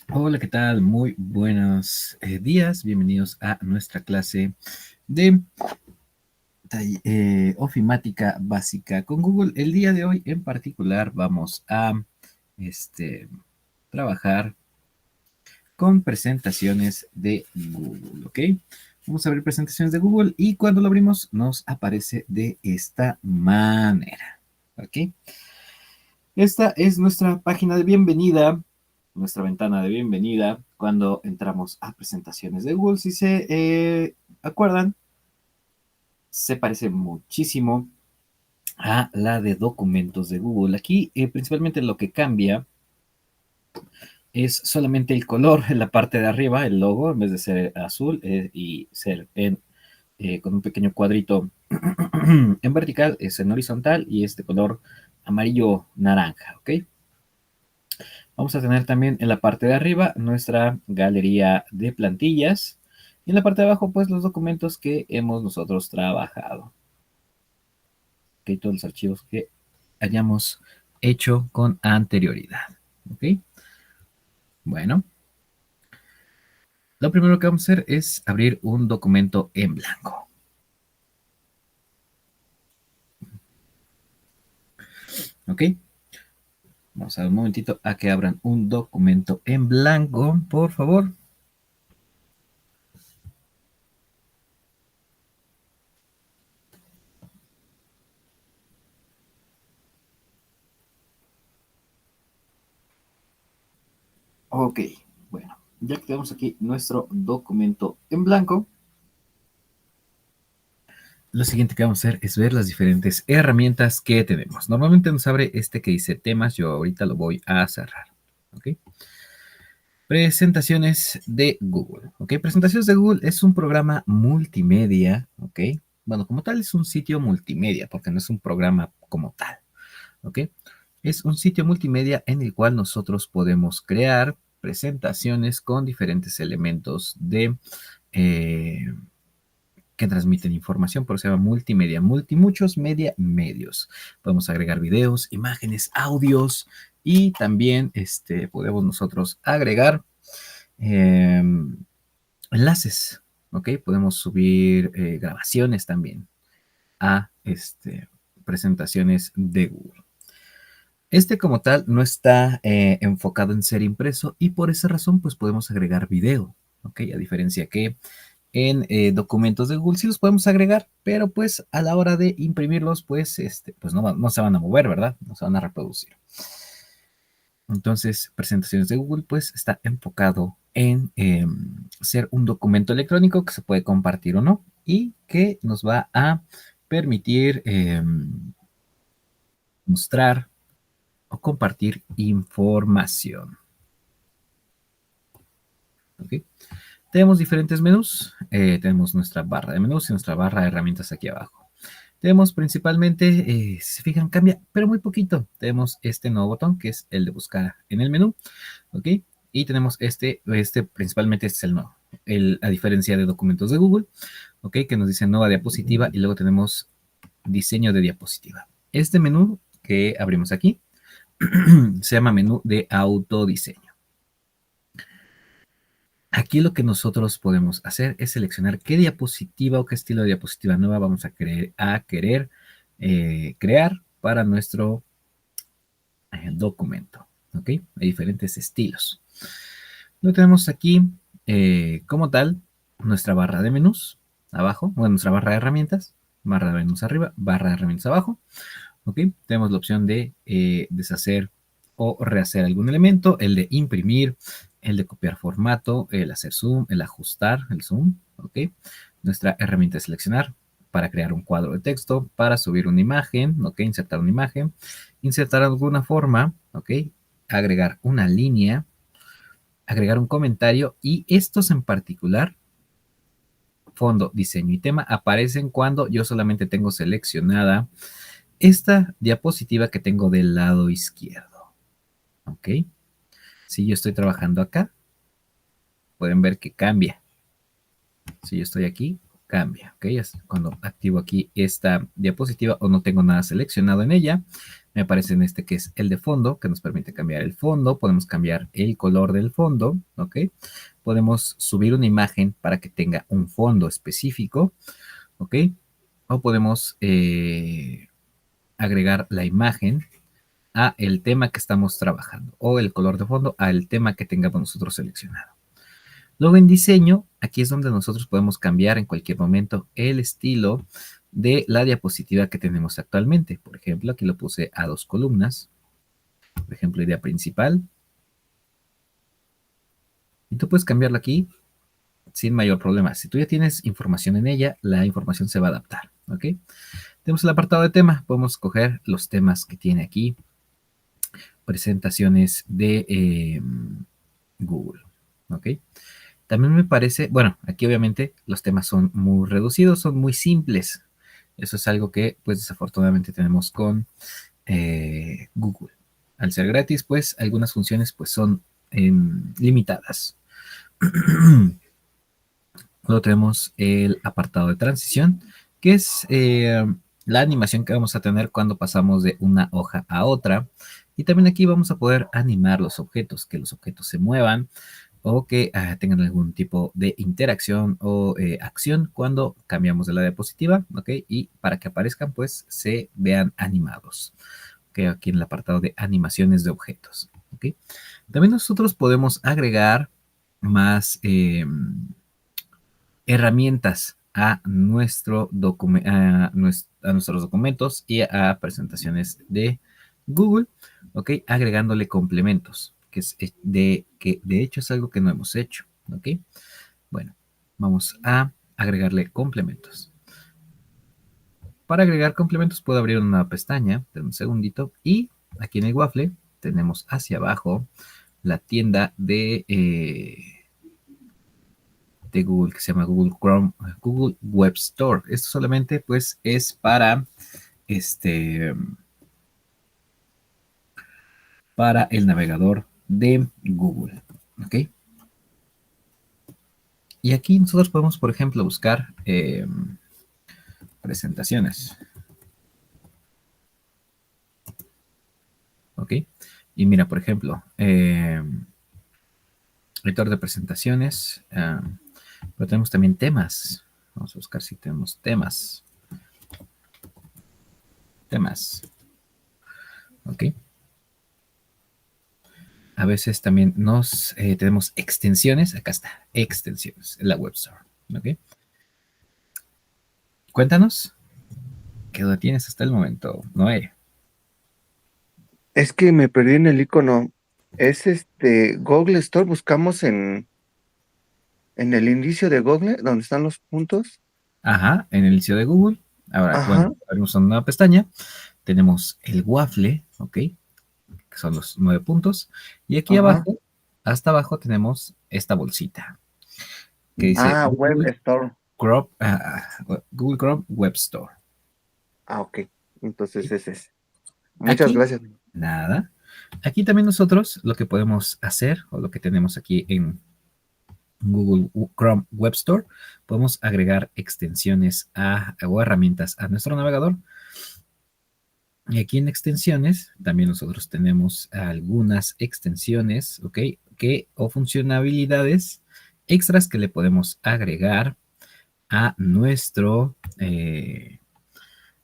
Hola, ¿qué tal? Muy buenos días. Bienvenidos a nuestra clase de ofimática básica con Google. El día de hoy en particular vamos a este, trabajar con presentaciones de Google, ¿ok? Vamos a abrir presentaciones de Google y cuando lo abrimos nos aparece de esta manera, ¿ok? Esta es nuestra página de bienvenida, nuestra ventana de bienvenida cuando entramos a presentaciones de Google. Si se acuerdan, se parece muchísimo a la de documentos de Google. Aquí principalmente lo que cambia es solamente el color en la parte de arriba, el logo, en vez de ser azul y ser con un pequeño cuadrito en vertical, es en horizontal y este color amarillo naranja, ¿ok? Vamos a tener también en la parte de arriba nuestra galería de plantillas y en la parte de abajo pues los documentos que hemos nosotros trabajado. Ok, todos los archivos que hayamos hecho con anterioridad. Ok, bueno, lo primero que vamos a hacer es abrir un documento en blanco. Ok, vamos a dar un momentito a que abran un documento en blanco, por favor. Ok, bueno, ya que tenemos aquí nuestro documento en blanco, lo siguiente que vamos a hacer es ver las diferentes herramientas que tenemos. Normalmente nos abre este que dice temas, yo ahorita lo voy a cerrar. ¿Ok? Presentaciones de Google. ¿Ok? Presentaciones de Google es un programa multimedia. ¿Ok? Bueno, como tal es un sitio multimedia, porque no es un programa como tal. ¿Ok? Es un sitio multimedia en el cual nosotros podemos crear presentaciones con diferentes elementos de que transmiten información, pero se llama multimedia, muchos media medios. Podemos agregar videos, imágenes, audios y también podemos nosotros agregar eh, enlaces, ¿ok? Podemos subir grabaciones también a presentaciones de Google. Este como tal no está enfocado en ser impreso y por esa razón pues podemos agregar video, ¿ok? A diferencia que en documentos de Google sí los podemos agregar, pero pues a la hora de imprimirlos pues, pues no se van a mover, ¿verdad? No se van a reproducir. Entonces, presentaciones de Google pues está enfocado en ser un documento electrónico que se puede compartir o no y que nos va a permitir mostrar o compartir información. ¿Ok? Tenemos diferentes menús. Tenemos nuestra barra de menús y nuestra barra de herramientas aquí abajo. Tenemos principalmente, si se fijan, cambia, pero muy poquito. Tenemos este nuevo botón que es el de buscar en el menú. ¿Ok? Y tenemos principalmente este es el nuevo. A diferencia de documentos de Google, ¿ok? Que nos dice nueva diapositiva y luego tenemos diseño de diapositiva. Este menú que abrimos aquí se llama menú de autodiseño. Aquí lo que nosotros podemos hacer es seleccionar qué diapositiva o qué estilo de diapositiva nueva vamos a querer crear para nuestro documento. ¿Ok? Hay diferentes estilos. Lo tenemos aquí como tal, nuestra barra de menús abajo, bueno, nuestra barra de herramientas, barra de menús arriba, barra de herramientas abajo. ¿Ok? Tenemos la opción de deshacer o rehacer algún elemento, el de imprimir, el de copiar formato, el hacer zoom, el ajustar el zoom, ¿ok? Nuestra herramienta de seleccionar para crear un cuadro de texto, para subir una imagen, ¿ok? Insertar una imagen, insertar alguna forma, ¿ok? Agregar una línea, agregar un comentario y estos en particular, fondo, diseño y tema, aparecen cuando yo solamente tengo seleccionada esta diapositiva que tengo del lado izquierdo. ¿Ok? Si yo estoy trabajando acá, pueden ver que cambia. Si yo estoy aquí, cambia, ¿ok? Cuando activo aquí esta diapositiva o no tengo nada seleccionado en ella, me aparece en este que es el de fondo, que nos permite cambiar el fondo, podemos cambiar el color del fondo, ¿ok? Podemos subir una imagen para que tenga un fondo específico, ¿ok? O podemos agregar la imagen a el tema que estamos trabajando o el color de fondo al tema que tengamos nosotros seleccionado. Luego en diseño, aquí es donde nosotros podemos cambiar en cualquier momento el estilo de la diapositiva que tenemos actualmente. Por ejemplo, aquí lo puse a 2 columnas. Por ejemplo, idea principal. Y tú puedes cambiarlo aquí sin mayor problema. Si tú ya tienes información en ella, la información se va a adaptar. ¿Ok? Tenemos el apartado de tema. Podemos escoger los temas que tiene aquí. Presentaciones de Google. ¿Ok? También me parece, bueno, aquí obviamente los temas son muy reducidos, son muy simples. Eso es algo que, pues, desafortunadamente tenemos con Google. Al ser gratis, pues, algunas funciones, pues, son limitadas. Luego tenemos el apartado de transición, que es la animación que vamos a tener cuando pasamos de una hoja a otra. Y también aquí vamos a poder animar los objetos, que los objetos se muevan o que tengan algún tipo de interacción o acción cuando cambiamos de la diapositiva, ¿ok? Y para que aparezcan, pues, se vean animados, ¿ok? Aquí en el apartado de animaciones de objetos, ¿ok? También nosotros podemos agregar más herramientas a, a nuestros documentos y a presentaciones de Google, ¿ok? Agregándole complementos, que de hecho es algo que no hemos hecho, ¿ok? Bueno, vamos a agregarle complementos. Para agregar complementos puedo abrir una nueva pestaña, de un segundito, y aquí en el Waffle tenemos hacia abajo la tienda de Google que se llama Google Chrome, Google Web Store. Esto solamente pues es este, para el navegador de Google. ¿Ok? Y aquí nosotros podemos, por ejemplo, buscar presentaciones. ¿Ok? Y mira, por ejemplo, editor de presentaciones, pero tenemos también temas. Vamos a buscar si tenemos temas. Temas. ¿Ok? A veces también tenemos extensiones. Acá está, extensiones en la Web Store. ¿Ok? Cuéntanos, ¿qué duda tienes hasta el momento, Noé? Es que me perdí en el icono. Es Google Store, buscamos en el inicio de Google, donde están los puntos. Ajá, en el inicio de Google. Ahora, bueno, Ajá, abrimos una nueva pestaña. Tenemos el waffle, ¿ok? Que son los 9 puntos. Y aquí ajá. abajo, hasta abajo, tenemos esta bolsita que dice Ah, Web Store. Google Chrome Web Store. Ah, ok. Entonces ¿Ok? ese es. Muchas Aquí, gracias. nada. Aquí también nosotros lo que podemos hacer, o lo que tenemos aquí en Google Chrome Web Store, podemos agregar extensiones o herramientas a nuestro navegador. Y aquí en extensiones, también nosotros tenemos algunas extensiones, ¿ok? O funcionalidades extras que le podemos agregar a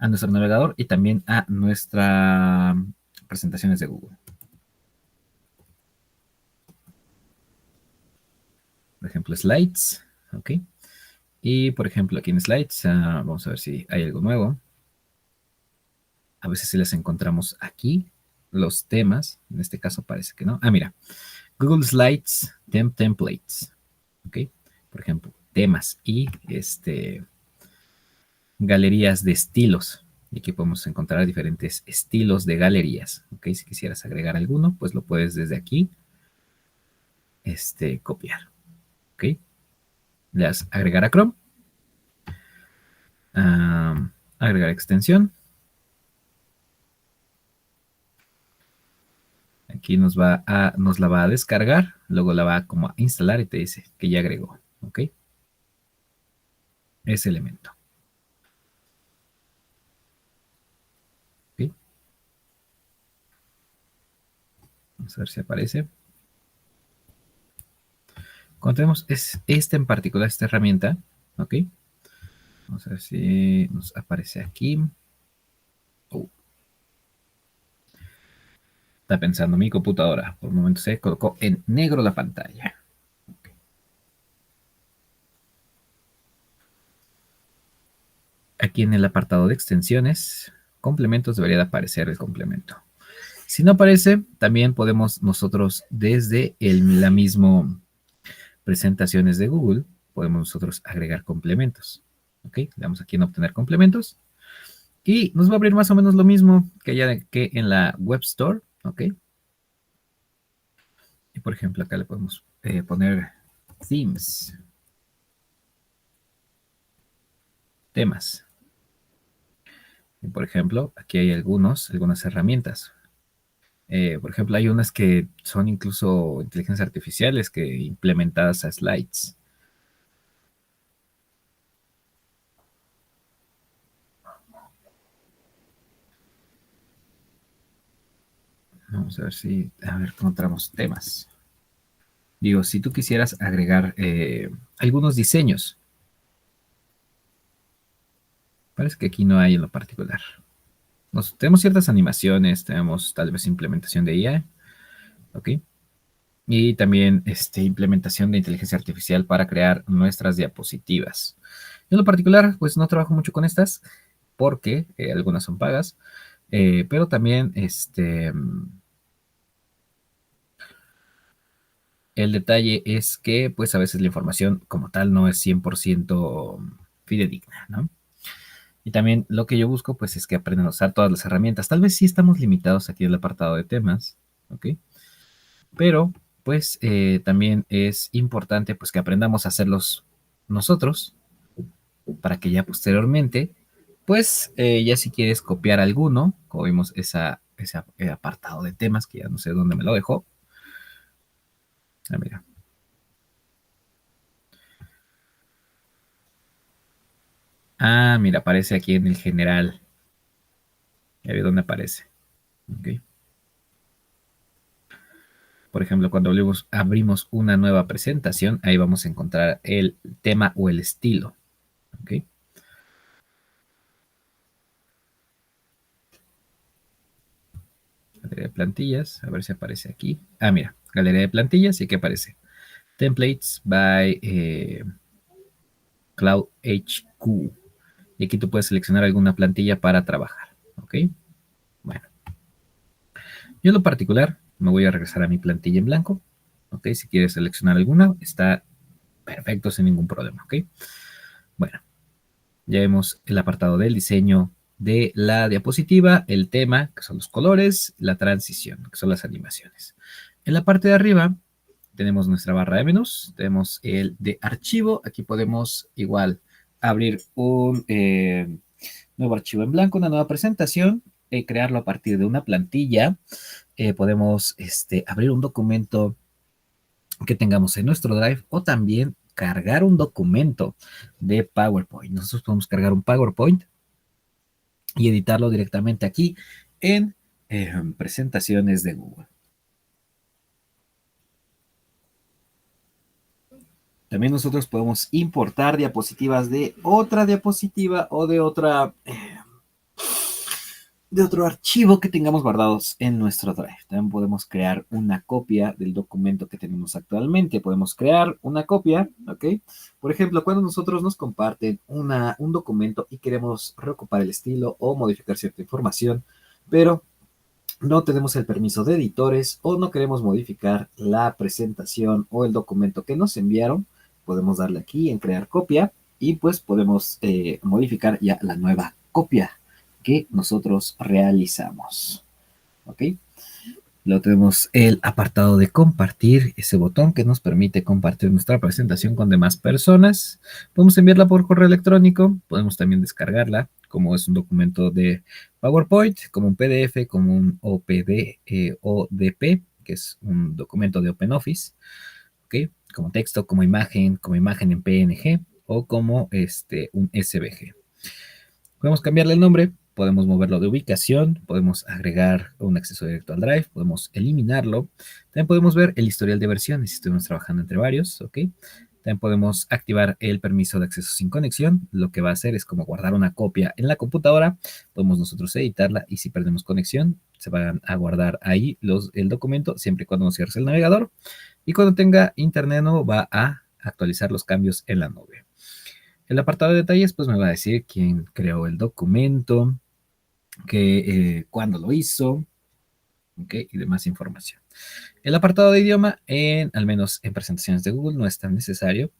a nuestro navegador y también a nuestras presentaciones de Google. Por ejemplo, slides, ¿ok? Y por ejemplo, aquí en slides, vamos a ver si hay algo nuevo. A veces si les encontramos aquí los temas. En este caso parece que no. Ah, mira. Google Slides Templates. ¿Ok? Por ejemplo, temas y galerías de estilos. Y aquí podemos encontrar diferentes estilos de galerías. ¿Ok? Si quisieras agregar alguno, pues lo puedes desde aquí copiar. ¿Ok? Le das agregar a Chrome. Agregar extensión. Aquí nos la va a descargar, luego la va como a instalar y te dice que ya agregó, ¿ok? ese elemento. ¿Ok? Vamos a ver si aparece. Cuando tenemos esta en particular, esta herramienta, ¿ok? Vamos a ver si nos aparece aquí. Oh, está pensando mi computadora. Por un momento se colocó en negro la pantalla. Okay. Aquí en el apartado de extensiones, complementos, debería de aparecer el complemento. Si no aparece, también podemos nosotros desde la misma presentaciones de Google, podemos nosotros agregar complementos. ¿Ok? Le damos aquí en obtener complementos. Y nos va a abrir más o menos lo mismo que en la Web Store. ¿Ok? Y por ejemplo, acá le podemos poner themes, temas. Y por ejemplo, aquí hay algunas herramientas. Por ejemplo, hay unas que son incluso inteligencias artificiales que implementadas a slides. Vamos a ver si, a ver, encontramos temas. Digo, si tú quisieras agregar algunos diseños, parece que aquí no hay en lo particular. Tenemos ciertas animaciones, tenemos tal vez implementación de IA, ¿ok? Y también implementación de inteligencia artificial para crear nuestras diapositivas. En lo particular, pues no trabajo mucho con estas porque algunas son pagas, pero también el detalle es que pues a veces la información como tal no es 100% fidedigna, ¿no? Y también lo que yo busco pues es que aprendan a usar todas las herramientas. Tal vez sí estamos limitados aquí en el apartado de temas, ¿ok? Pero pues también es importante pues que aprendamos a hacerlos nosotros para que ya posteriormente pues ya si quieres copiar alguno, como vimos ese apartado de temas que ya no sé dónde me lo dejó. Ah, mira. Ah, mira, aparece aquí en el general. Ya ve dónde aparece. Ok. Por ejemplo, cuando abrimos una nueva presentación, ahí vamos a encontrar el tema o el estilo. ¿Ok? Galería de plantillas, a ver si aparece aquí. Ah, mira, galería de plantillas y aquí aparece. Templates by Cloud HQ. Y aquí tú puedes seleccionar alguna plantilla para trabajar. ¿Ok? Bueno, yo en lo particular me voy a regresar a mi plantilla en blanco. ¿Ok? Si quieres seleccionar alguna, está perfecto sin ningún problema. ¿Ok? Bueno, ya vemos el apartado del diseño de la diapositiva, el tema, que son los colores, la transición, que son las animaciones. En la parte de arriba tenemos nuestra barra de menús, tenemos el de archivo, aquí podemos igual abrir un nuevo archivo en blanco, una nueva presentación, crearlo a partir de una plantilla, podemos abrir un documento que tengamos en nuestro Drive o también cargar un documento de PowerPoint. Nosotros podemos cargar un PowerPoint y editarlo directamente aquí en presentaciones de Google. También nosotros podemos importar diapositivas de otra diapositiva o de otro archivo que tengamos guardados en nuestro Drive. También podemos crear una copia del documento que tenemos actualmente. Podemos crear una copia, ¿ok? Por ejemplo, cuando nosotros nos comparten un documento y queremos reocupar el estilo o modificar cierta información, pero no tenemos el permiso de editores o no queremos modificar la presentación o el documento que nos enviaron, podemos darle aquí en crear copia y pues podemos modificar ya la nueva copia que nosotros realizamos. ¿Ok? Luego tenemos el apartado de compartir, ese botón que nos permite compartir nuestra presentación con demás personas. Podemos enviarla por correo electrónico, podemos también descargarla como es un documento de PowerPoint, como un PDF, como un ODP, que es un documento de OpenOffice, ¿ok? Como texto, como imagen en PNG o como un SVG. Podemos cambiarle el nombre, podemos moverlo de ubicación, podemos agregar un acceso directo al Drive, podemos eliminarlo. También podemos ver el historial de versiones si estuvimos trabajando entre varios, ¿ok? También podemos activar el permiso de acceso sin conexión. Lo que va a hacer es como guardar una copia en la computadora. Podemos nosotros editarla y si perdemos conexión, se van a guardar ahí el documento siempre y cuando no cierres el navegador. Y cuando tenga internet nuevo, va a actualizar los cambios en la nube. El apartado de detalles, pues me va a decir quién creó el documento, cuándo lo hizo, ¿ok? Y demás información. El apartado de idioma, al menos en presentaciones de Google, no es tan necesario,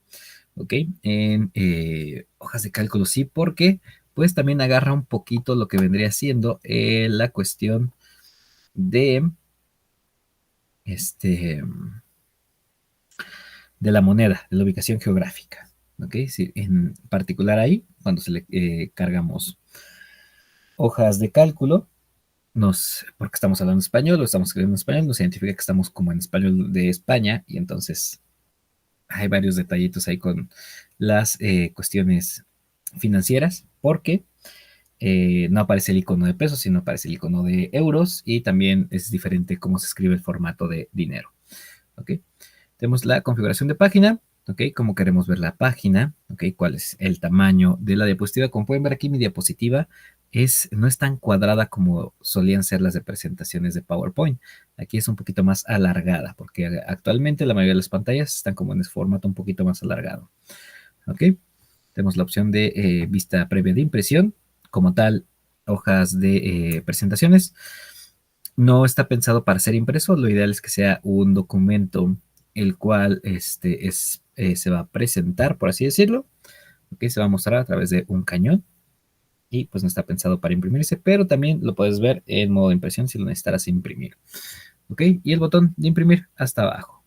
¿ok? En hojas de cálculo sí, porque pues también agarra un poquito lo que vendría siendo la cuestión de este de la moneda, de la ubicación geográfica, ¿ok? Sí, en particular ahí, cuando se le cargamos hojas de cálculo, porque estamos hablando español o estamos escribiendo en español, nos identifica que estamos como en español de España y entonces hay varios detallitos ahí con las cuestiones financieras, porque no aparece el icono de pesos, sino aparece el icono de euros y también es diferente cómo se escribe el formato de dinero. ¿Ok? Tenemos la configuración de página, ¿ok? Cómo queremos ver la página, ¿ok? Cuál es el tamaño de la diapositiva. Como pueden ver aquí, mi diapositiva no es tan cuadrada como solían ser las de presentaciones de PowerPoint. Aquí es un poquito más alargada, porque actualmente la mayoría de las pantallas están como en ese formato un poquito más alargado, ¿ok? Tenemos la opción de vista previa de impresión, como tal, hojas de presentaciones. No está pensado para ser impreso, lo ideal es que sea un documento el cual se va a presentar, por así decirlo, ¿ok? Se va a mostrar a través de un cañón y pues no está pensado para imprimirse, pero también lo puedes ver en modo de impresión si lo necesitaras imprimir, ¿ok? Y el botón de imprimir hasta abajo,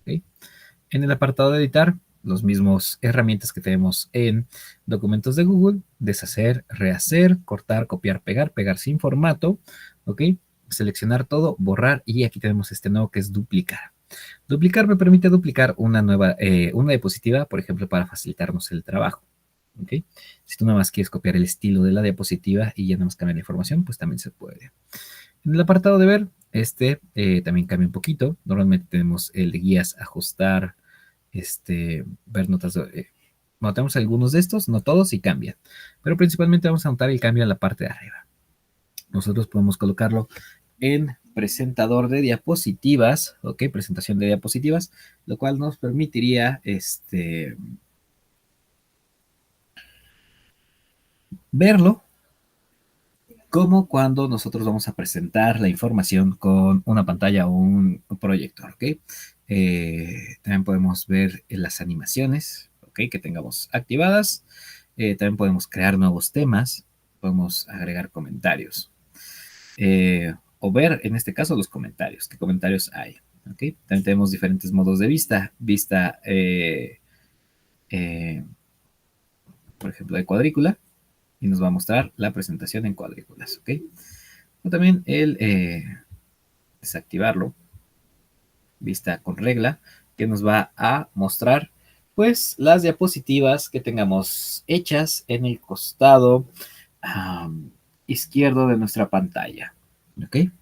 ¿ok? En el apartado de editar, los mismos herramientas que tenemos en documentos de Google: deshacer, rehacer, cortar, copiar, pegar sin formato, ¿ok? Seleccionar todo, borrar, y aquí tenemos este nuevo que es duplicar. Duplicar me permite duplicar una diapositiva, por ejemplo, para facilitarnos el trabajo, ¿ok? Si tú nada más quieres copiar el estilo de la diapositiva y ya nada más cambiar la información, pues también se puede. En el apartado de ver, también cambia un poquito. Normalmente tenemos el de guías, ajustar, ver notas bueno, tenemos algunos de estos, no todos, y cambian. Pero principalmente vamos a notar el cambio en la parte de arriba. Nosotros podemos colocarlo en presentador de diapositivas, ¿ok? Presentación de diapositivas, lo cual nos permitiría verlo como cuando nosotros vamos a presentar la información con una pantalla o un proyector, ¿ok? También podemos ver las animaciones, ¿ok? Que tengamos activadas. También podemos crear nuevos temas, podemos agregar comentarios. O ver, en este caso, los comentarios. ¿Qué comentarios hay? ¿Ok? También tenemos diferentes modos de vista. Vista, por ejemplo, de cuadrícula. Y nos va a mostrar la presentación en cuadrículas, ¿ok? O también el desactivarlo, vista con regla, que nos va a mostrar pues las diapositivas que tengamos hechas en el costado izquierdo de nuestra pantalla, ¿ok? En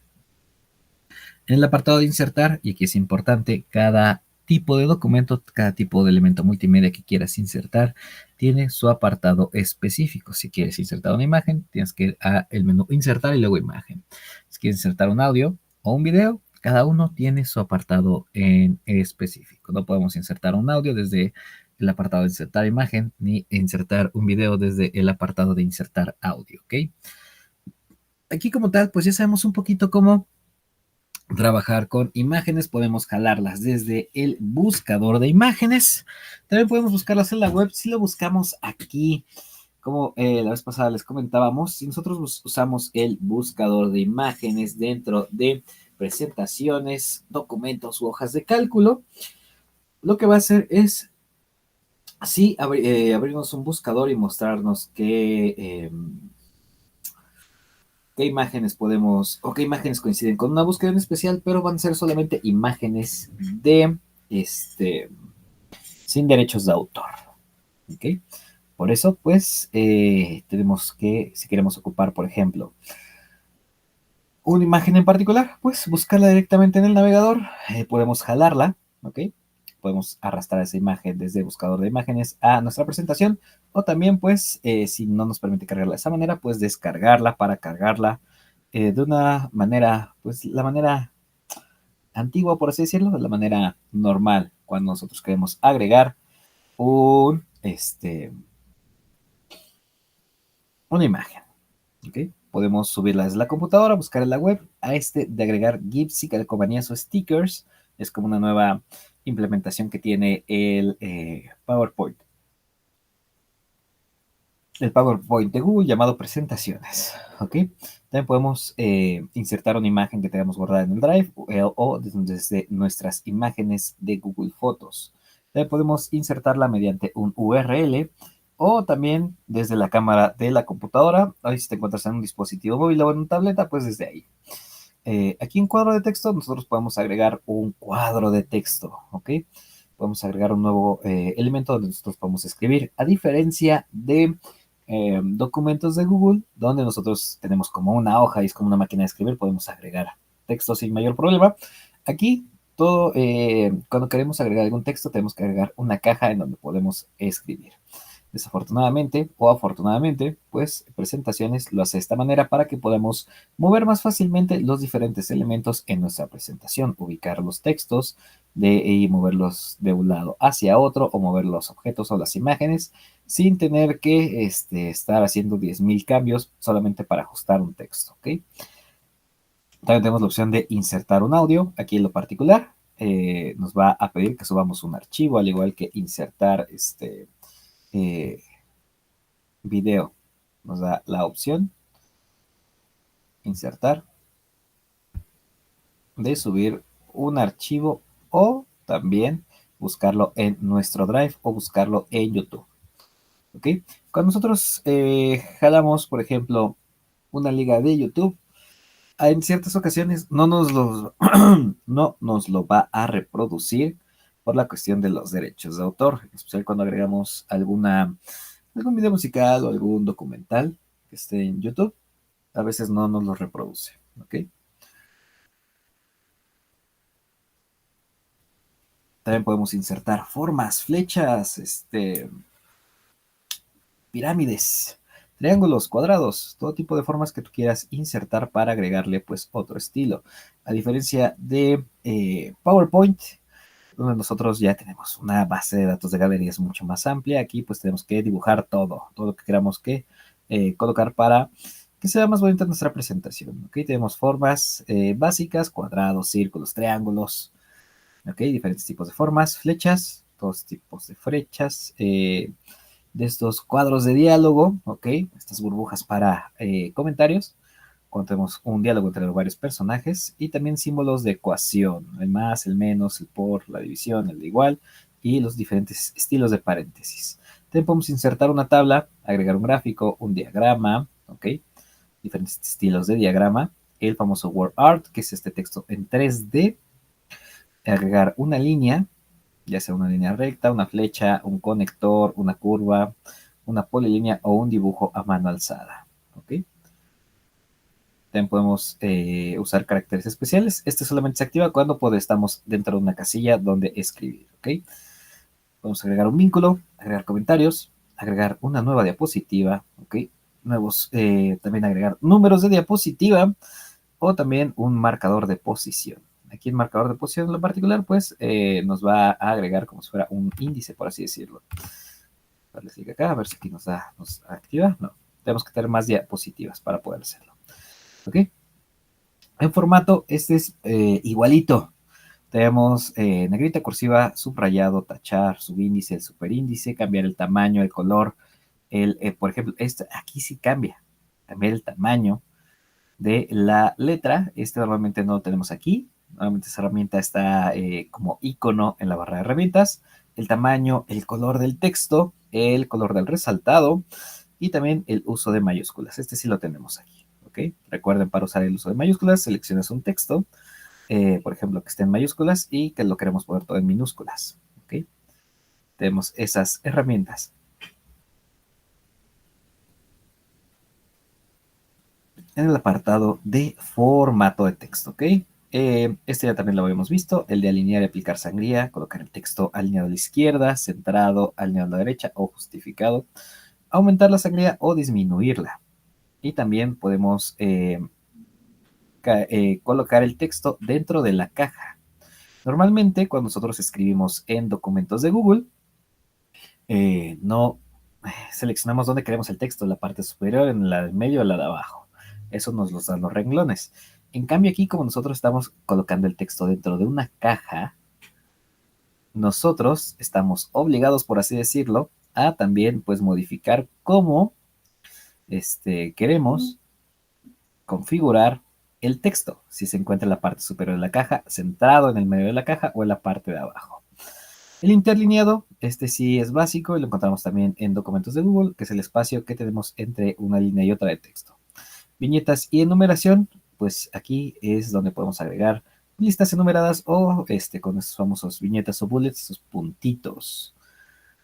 el apartado de insertar, y aquí es importante, cada tipo de documento, cada tipo de elemento multimedia que quieras insertar, tiene su apartado específico. Si quieres insertar una imagen, tienes que ir al menú insertar y luego imagen. Si quieres insertar un audio o un video, cada uno tiene su apartado en específico. No podemos insertar un audio desde el apartado de insertar imagen, ni insertar un video desde el apartado de insertar audio, ¿ok? Aquí como tal, pues ya sabemos un poquito cómo trabajar con imágenes. Podemos jalarlas desde el buscador de imágenes. También podemos buscarlas en la web. Si lo buscamos aquí, como la vez pasada les comentábamos, si nosotros usamos el buscador de imágenes dentro de presentaciones, documentos u hojas de cálculo, lo que va a hacer es así abrirnos un buscador y mostrarnos qué imágenes podemos, o qué imágenes coinciden con una búsqueda en especial, pero van a ser solamente imágenes de sin derechos de autor. ¿ok? Por eso, pues, tenemos que, si queremos ocupar, por ejemplo, una imagen en particular, pues buscarla directamente en el navegador, podemos jalarla, ¿ok? Podemos arrastrar esa imagen desde el buscador de imágenes a nuestra presentación, o también, pues, si no nos permite cargarla de esa manera, pues descargarla para cargarla de una manera, pues, la manera antigua, por así decirlo, de la manera normal, cuando nosotros queremos agregar una imagen. ¿Ok? Podemos subirla desde la computadora, buscar en la web, a de agregar GIFs y calcomanías o stickers. Es como una nueva implementación que tiene PowerPoint. El PowerPoint de Google llamado presentaciones. ¿Ok? También podemos insertar una imagen que tengamos guardada en el Drive o desde nuestras imágenes de Google Fotos. También podemos insertarla mediante un URL o también desde la cámara de la computadora. Ahí si te encuentras en un dispositivo móvil o en una tableta, pues desde ahí. Aquí en cuadro de texto nosotros podemos agregar un cuadro de texto, ¿ok? Podemos agregar un nuevo elemento donde nosotros podemos escribir, a diferencia de documentos de Google, donde nosotros tenemos como una hoja y es como una máquina de escribir, podemos agregar texto sin mayor problema. Aquí todo, cuando queremos agregar algún texto, tenemos que agregar una caja en donde podemos escribir. Desafortunadamente o afortunadamente, pues presentaciones lo hace de esta manera para que podamos mover más fácilmente los diferentes elementos en nuestra presentación, ubicar los textos y moverlos de un lado hacia otro o mover los objetos o las imágenes sin tener que estar haciendo 10.000 cambios solamente para ajustar un texto, ¿ok? También tenemos la opción de insertar un audio. Aquí en lo particular nos va a pedir que subamos un archivo, al igual que insertar eh, video. Nos da la opción insertar de subir un archivo o también buscarlo en nuestro Drive o buscarlo en YouTube. ¿Ok? Cuando nosotros jalamos, por ejemplo, una liga de YouTube, en ciertas ocasiones no nos lo va a reproducir por la cuestión de los derechos de autor, en especial cuando agregamos algún video musical o algún documental que esté en YouTube, a veces no nos lo reproduce, ¿ok? También podemos insertar formas, flechas, pirámides, triángulos, cuadrados, todo tipo de formas que tú quieras insertar para agregarle pues otro estilo. A diferencia de PowerPoint, donde nosotros ya tenemos una base de datos de galerías mucho más amplia, aquí pues tenemos que dibujar todo lo que queramos que colocar para que sea más bonita nuestra presentación. Aquí tenemos formas básicas, cuadrados, círculos, triángulos, ¿ok? Diferentes tipos de formas, flechas, todos tipos de flechas, de estos cuadros de diálogo, ¿ok? Estas burbujas para comentarios, cuando tenemos un diálogo entre varios personajes, y también símbolos de ecuación, el más, el menos, el por, la división, el de igual, y los diferentes estilos de paréntesis. También podemos insertar una tabla, agregar un gráfico, un diagrama, ¿ok? Diferentes estilos de diagrama, el famoso word art, que es este texto en 3D, agregar una línea, ya sea una línea recta, una flecha, un conector, una curva, una polilínea o un dibujo a mano alzada. ¿Ok? También podemos usar caracteres especiales. Este solamente se activa cuando estamos dentro de una casilla donde escribir. ¿Ok? Podemos agregar un vínculo, agregar comentarios, agregar una nueva diapositiva. ¿Ok? También agregar números de diapositiva o también un marcador de posición. Aquí el marcador de posición en lo particular, pues nos va a agregar como si fuera un índice, por así decirlo. Darle clic acá, a ver si aquí nos activa. No, tenemos que tener más diapositivas para poder hacerlo. ¿Ok? En formato, este es igualito. Tenemos negrita, cursiva, subrayado, tachar, subíndice, el superíndice, cambiar el tamaño, el color. Por ejemplo, aquí sí cambia. Cambiar el tamaño de la letra. Este normalmente no lo tenemos aquí. Normalmente esa herramienta está como icono en la barra de herramientas. El tamaño, el color del texto, el color del resaltado y también el uso de mayúsculas. Este sí lo tenemos aquí. ¿Ok? Recuerden, para usar el uso de mayúsculas, seleccionas un texto, por ejemplo, que esté en mayúsculas y que lo queremos poner todo en minúsculas. ¿Ok? Tenemos esas herramientas. en el apartado de formato de texto, ¿ok? Este ya también lo habíamos visto, el de alinear y aplicar sangría, colocar el texto alineado a la izquierda, centrado, alineado a la derecha o justificado, aumentar la sangría o disminuirla. Y también podemos colocar el texto dentro de la caja. Normalmente, cuando nosotros escribimos en documentos de Google, no seleccionamos dónde queremos el texto, la parte superior, en la del medio o la de abajo. Eso nos los dan los renglones. En cambio, aquí, como nosotros estamos colocando el texto dentro de una caja, nosotros estamos obligados, por así decirlo, a también pues modificar cómo queremos configurar el texto, si se encuentra en la parte superior de la caja, centrado en el medio de la caja o en la parte de abajo. El interlineado, este sí es básico y lo encontramos también en documentos de Google, que es el espacio que tenemos entre una línea y otra de texto. Viñetas y enumeración, pues aquí es donde podemos agregar listas enumeradas o con esos famosos viñetas o bullets, esos puntitos.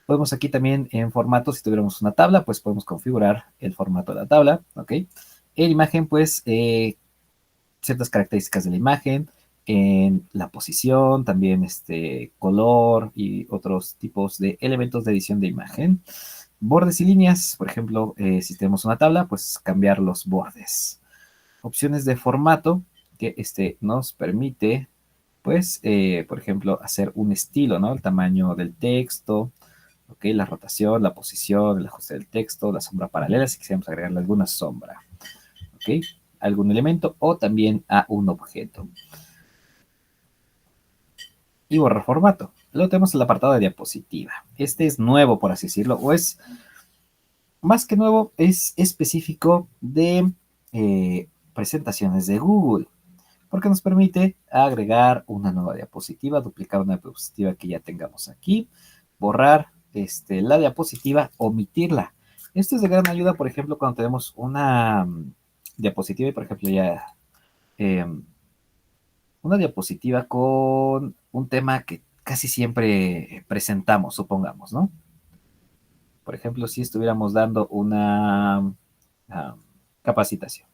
Podemos aquí también en formato, si tuviéramos una tabla, pues podemos configurar el formato de la tabla, ¿ok? En imagen, pues ciertas características de la imagen, en la posición, también color y otros tipos de elementos de edición de imagen. Bordes y líneas, por ejemplo, si tenemos una tabla, pues cambiar los bordes. Opciones de formato que nos permite, pues, por ejemplo, hacer un estilo, ¿no? El tamaño del texto, ¿ok? La rotación, la posición, el ajuste del texto, la sombra paralela, si quisiéramos agregarle alguna sombra, ¿ok? Algún elemento o también a un objeto. Y borrar formato. Luego tenemos el apartado de diapositiva. Este es nuevo, por así decirlo, o es más que nuevo, es específico de presentaciones de Google, porque nos permite agregar una nueva diapositiva, duplicar una diapositiva que ya tengamos aquí, borrar la diapositiva, omitirla. Esto es de gran ayuda, por ejemplo, cuando tenemos una diapositiva y, por ejemplo, ya eh, una diapositiva con un tema que casi siempre presentamos, supongamos, ¿no? Por ejemplo, si estuviéramos dando una capacitación.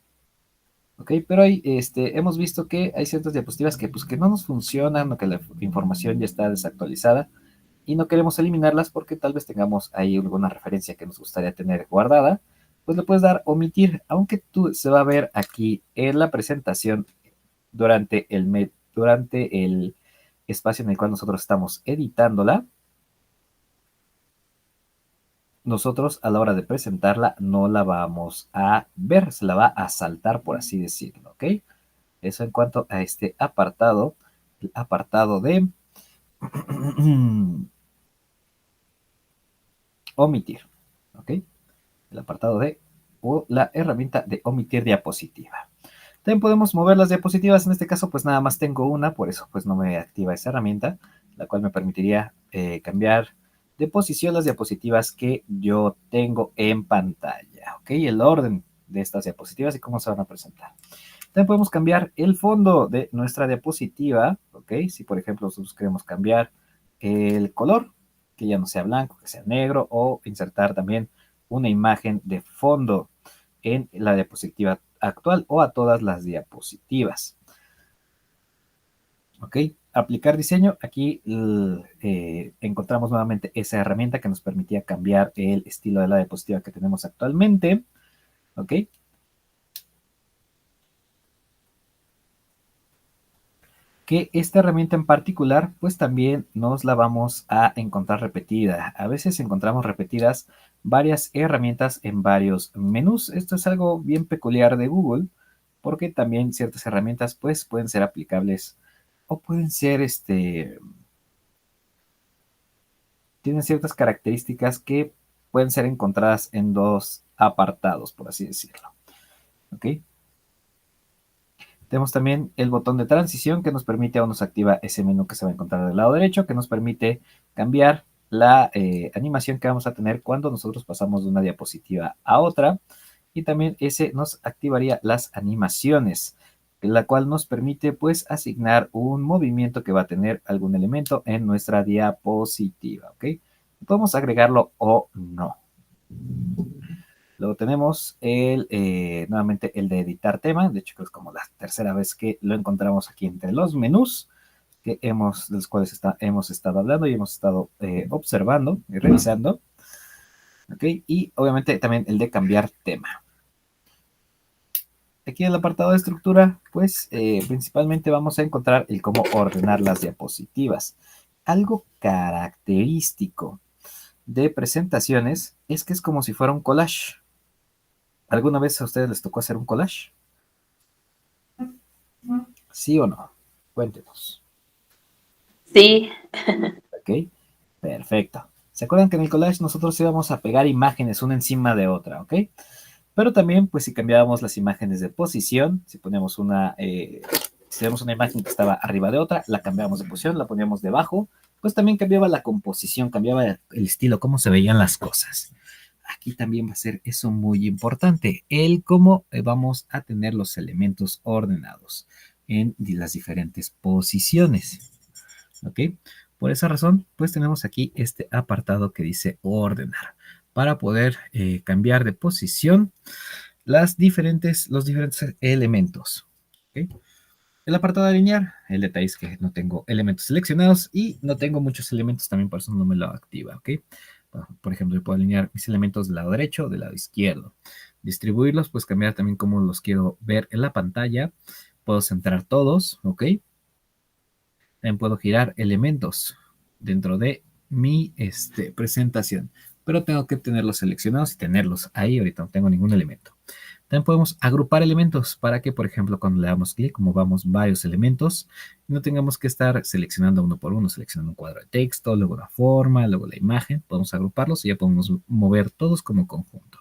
¿Ok? Pero hay, hemos visto que hay ciertas diapositivas que, pues, que no nos funcionan o que la información ya está desactualizada y no queremos eliminarlas porque tal vez tengamos ahí alguna referencia que nos gustaría tener guardada, pues le puedes dar omitir, aunque tú se va a ver aquí en la presentación durante el espacio en el cual nosotros estamos editándola. Nosotros a la hora de presentarla no la vamos a ver, se la va a saltar, por así decirlo, ¿ok? Eso en cuanto a este apartado, el apartado de omitir, ¿ok? El apartado de o la herramienta de omitir diapositiva. También podemos mover las diapositivas, en este caso pues nada más tengo una, por eso pues no me activa esa herramienta, la cual me permitiría cambiar de posición las diapositivas que yo tengo en pantalla, ¿ok? El orden de estas diapositivas y cómo se van a presentar. También podemos cambiar el fondo de nuestra diapositiva, ¿ok? Si por ejemplo nosotros queremos cambiar el color, que ya no sea blanco, que sea negro, o insertar también una imagen de fondo en la diapositiva actual o a todas las diapositivas. ¿Ok? Aplicar diseño. Aquí encontramos nuevamente esa herramienta que nos permitía cambiar el estilo de la diapositiva que tenemos actualmente. ¿Ok? Que esta herramienta en particular, pues también nos la vamos a encontrar repetida. A veces encontramos repetidas varias herramientas en varios menús. Esto es algo bien peculiar de Google, porque también ciertas herramientas pues pueden ser aplicables o pueden ser, tienen ciertas características que pueden ser encontradas en dos apartados, por así decirlo. ¿Ok? Tenemos también el botón de transición que nos permite o nos activa ese menú que se va a encontrar del lado derecho, que nos permite cambiar la animación que vamos a tener cuando nosotros pasamos de una diapositiva a otra. Y también ese nos activaría las animaciones, la cual nos permite pues asignar un movimiento que va a tener algún elemento en nuestra diapositiva, ¿ok? Podemos agregarlo o no. Luego tenemos nuevamente el de editar tema. De hecho, creo que es como la tercera vez que lo encontramos aquí entre los menús de los cuales hemos estado hablando y hemos estado observando y revisando. ¿Ok? Y obviamente también el de cambiar tema. Aquí en el apartado de estructura, pues principalmente vamos a encontrar el cómo ordenar las diapositivas. Algo característico de presentaciones es que es como si fuera un collage. ¿Alguna vez a ustedes les tocó hacer un collage? ¿Sí o no? Cuéntenos. Sí. ¿Ok? Perfecto. ¿Se acuerdan que en el collage nosotros íbamos a pegar imágenes una encima de otra? ¿Ok? Pero también, pues si cambiábamos las imágenes de posición, si poníamos si tenemos una imagen que estaba arriba de otra, la cambiábamos de posición, la poníamos debajo, pues también cambiaba la composición, cambiaba el estilo, cómo se veían las cosas. Aquí también va a ser eso muy importante, el cómo vamos a tener los elementos ordenados en las diferentes posiciones. ¿Ok? Por esa razón, pues tenemos aquí este apartado que dice ordenar para poder cambiar de posición los diferentes elementos. ¿Ok? El apartado de alinear, el detalle es que no tengo elementos seleccionados y no tengo muchos elementos también, por eso no me lo activa. ¿Ok? Por ejemplo, yo puedo alinear mis elementos del lado derecho, del lado izquierdo. Distribuirlos, pues cambiar también cómo los quiero ver en la pantalla. Puedo centrar todos, ¿ok? También puedo girar elementos dentro de mi presentación, pero tengo que tenerlos seleccionados y tenerlos ahí. Ahorita no tengo ningún elemento. También podemos agrupar elementos para que, por ejemplo, cuando le damos clic, como vamos varios elementos, no tengamos que estar seleccionando uno por uno, seleccionando un cuadro de texto, luego una forma, luego la imagen. Podemos agruparlos y ya podemos mover todos como conjunto.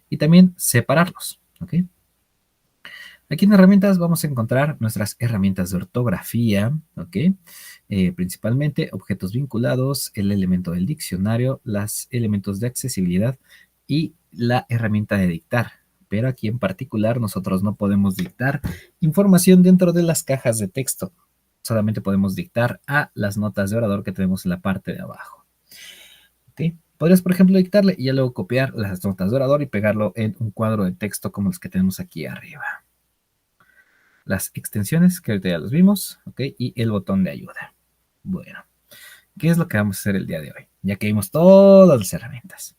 Y también separarlos, ¿ok? Aquí en herramientas vamos a encontrar nuestras herramientas de ortografía, ¿ok? Principalmente objetos vinculados, el elemento del diccionario, los elementos de accesibilidad y la herramienta de dictar. Pero aquí en particular nosotros no podemos dictar información dentro de las cajas de texto. Solamente podemos dictar a las notas de orador que tenemos en la parte de abajo. ¿Ok? Podrías, por ejemplo, dictarle y ya luego copiar las notas de orador y pegarlo en un cuadro de texto como los que tenemos aquí arriba. Las extensiones, que ahorita ya los vimos, ¿ok? Y el botón de ayuda. Bueno, ¿qué es lo que vamos a hacer el día de hoy? Ya que vimos todas las herramientas,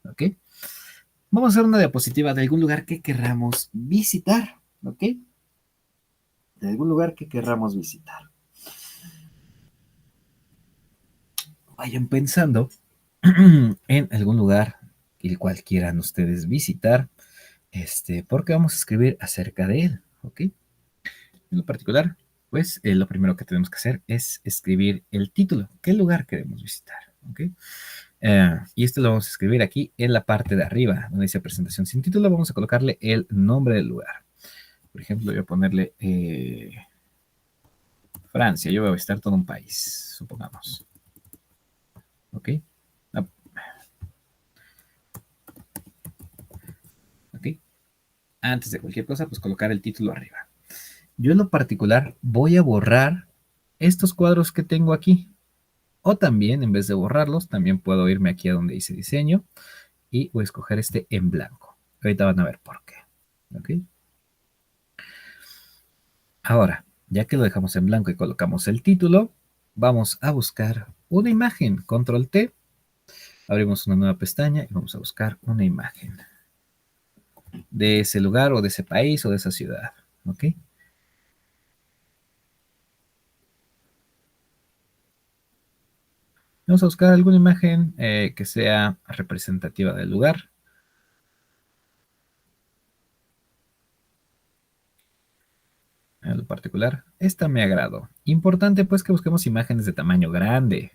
¿ok? Vamos a hacer una diapositiva de algún lugar que querramos visitar, ¿ok? De algún lugar que querramos visitar. Vayan pensando en algún lugar el cual quieran ustedes visitar, porque vamos a escribir acerca de él, ¿ok? En lo particular, pues lo primero que tenemos que hacer es escribir el título, qué lugar queremos visitar, ¿ok? Y esto lo vamos a escribir aquí en la parte de arriba, donde dice presentación sin título, vamos a colocarle el nombre del lugar. Por ejemplo, voy a ponerle Francia, yo voy a visitar todo un país, supongamos. ¿Ok? Ah, ¿ok? Antes de cualquier cosa, pues colocar el título arriba. Yo en lo particular voy a borrar estos cuadros que tengo aquí. O también, en vez de borrarlos, también puedo irme aquí a donde dice diseño y voy a escoger este en blanco. Ahorita van a ver por qué. ¿Ok? Ahora, ya que lo dejamos en blanco y colocamos el título, vamos a buscar una imagen. Control T. Abrimos una nueva pestaña y vamos a buscar una imagen de ese lugar o de ese país o de esa ciudad. ¿Ok? Vamos a buscar alguna imagen que sea representativa del lugar. En lo particular, esta me agradó. Importante pues que busquemos imágenes de tamaño grande.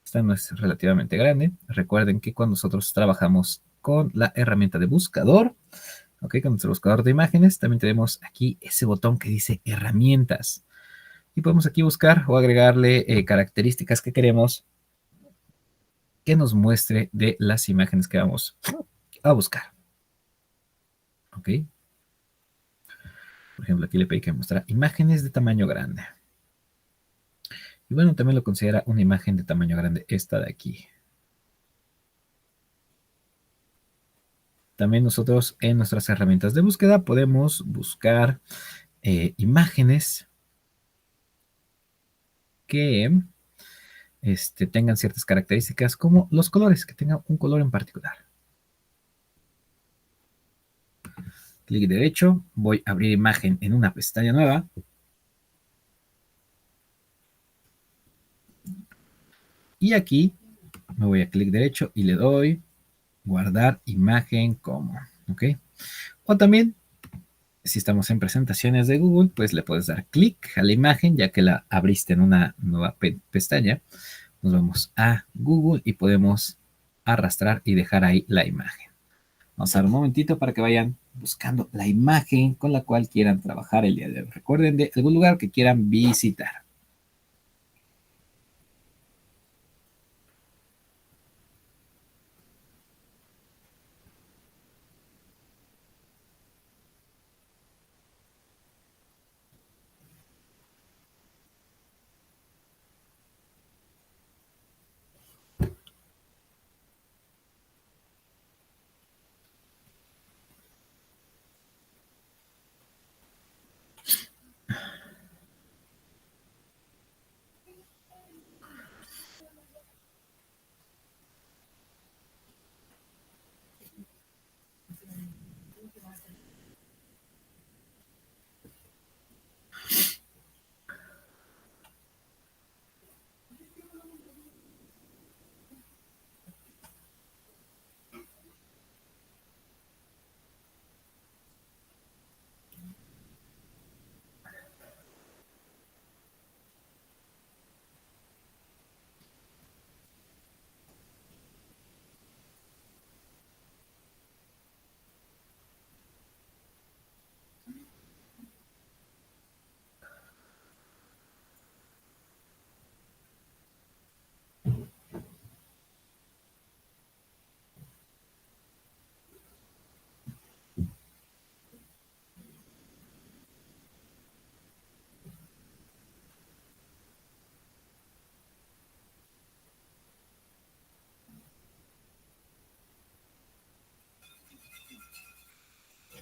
Esta no es relativamente grande. Recuerden que cuando nosotros trabajamos con la herramienta de buscador, ok, con nuestro buscador de imágenes, también tenemos aquí ese botón que dice herramientas. Y podemos aquí buscar o agregarle características que queremos que nos muestre de las imágenes que vamos a buscar. Ok. Por ejemplo, aquí le pedí que muestra imágenes de tamaño grande. Y bueno, también lo considera una imagen de tamaño grande esta de aquí. también nosotros en nuestras herramientas de búsqueda podemos buscar imágenes que tengan ciertas características como los colores, que tengan un color en particular. Clic derecho, voy a abrir imagen en una pestaña nueva. Y aquí me voy a clic derecho y le doy guardar imagen como, ¿ok? O también, si estamos en presentaciones de Google, pues le puedes dar clic a la imagen, ya que la abriste en una nueva pestaña. Nos vamos a Google y podemos arrastrar y dejar ahí la imagen. Vamos a dar un momentito para que vayan buscando la imagen con la cual quieran trabajar el día de hoy. Recuerden de algún lugar que quieran visitar.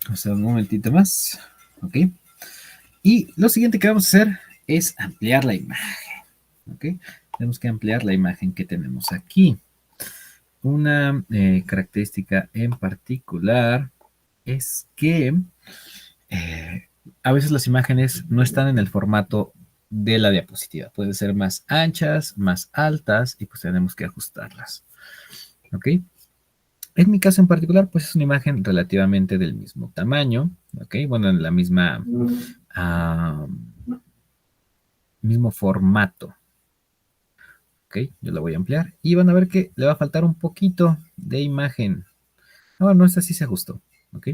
Vamos a dar un momentito más. Ok. Y lo siguiente que vamos a hacer es ampliar la imagen. ¿Ok? Tenemos que ampliar la imagen que tenemos aquí. Una característica en particular es que eh, a veces las imágenes no están en el formato de la diapositiva. Pueden ser más anchas, más altas y pues tenemos que ajustarlas. ¿Ok? En mi caso en particular, pues es una imagen relativamente del mismo tamaño. ¿Ok? Bueno, en la misma... mismo formato. Ok, yo lo voy a ampliar y van a ver que le va a faltar un poquito de imagen. No, no, esta sí se ajustó. Ok,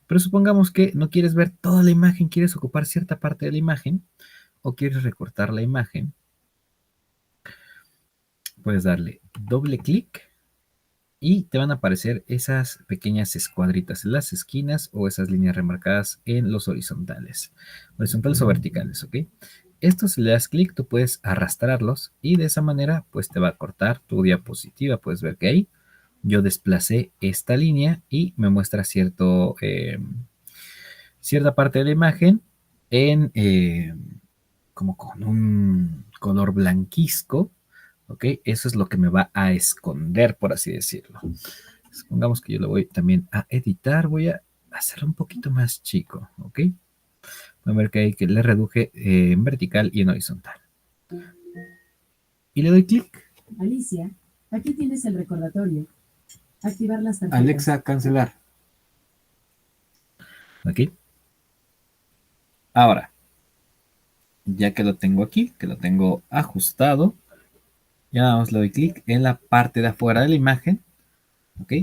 pero supongamos que no quieres ver toda la imagen, quieres ocupar cierta parte de la imagen o quieres recortar la imagen. Puedes darle doble clic y te van a aparecer esas pequeñas escuadritas en las esquinas o esas líneas remarcadas en los horizontales. Horizontales o verticales, ¿ok? Estos, si le das clic, tú puedes arrastrarlos y de esa manera, pues te va a cortar tu diapositiva. Puedes ver que ahí yo desplacé esta línea y me muestra cierta parte de la imagen en como con un color blanquizco. ¿Ok? Eso es lo que me va a esconder, por así decirlo. Supongamos que yo lo voy también a editar. Voy a hacerlo un poquito más chico. ¿Ok? Voy a ver que ahí que le reduje en vertical y en horizontal. Y le doy clic. Alicia, aquí tienes el recordatorio. Activar las tarjetas. Alexa, cancelar. ¿Ok? Ahora, ya que lo tengo aquí, que lo tengo ajustado, ya nada más le doy clic en la parte de afuera de la imagen. ¿Ok?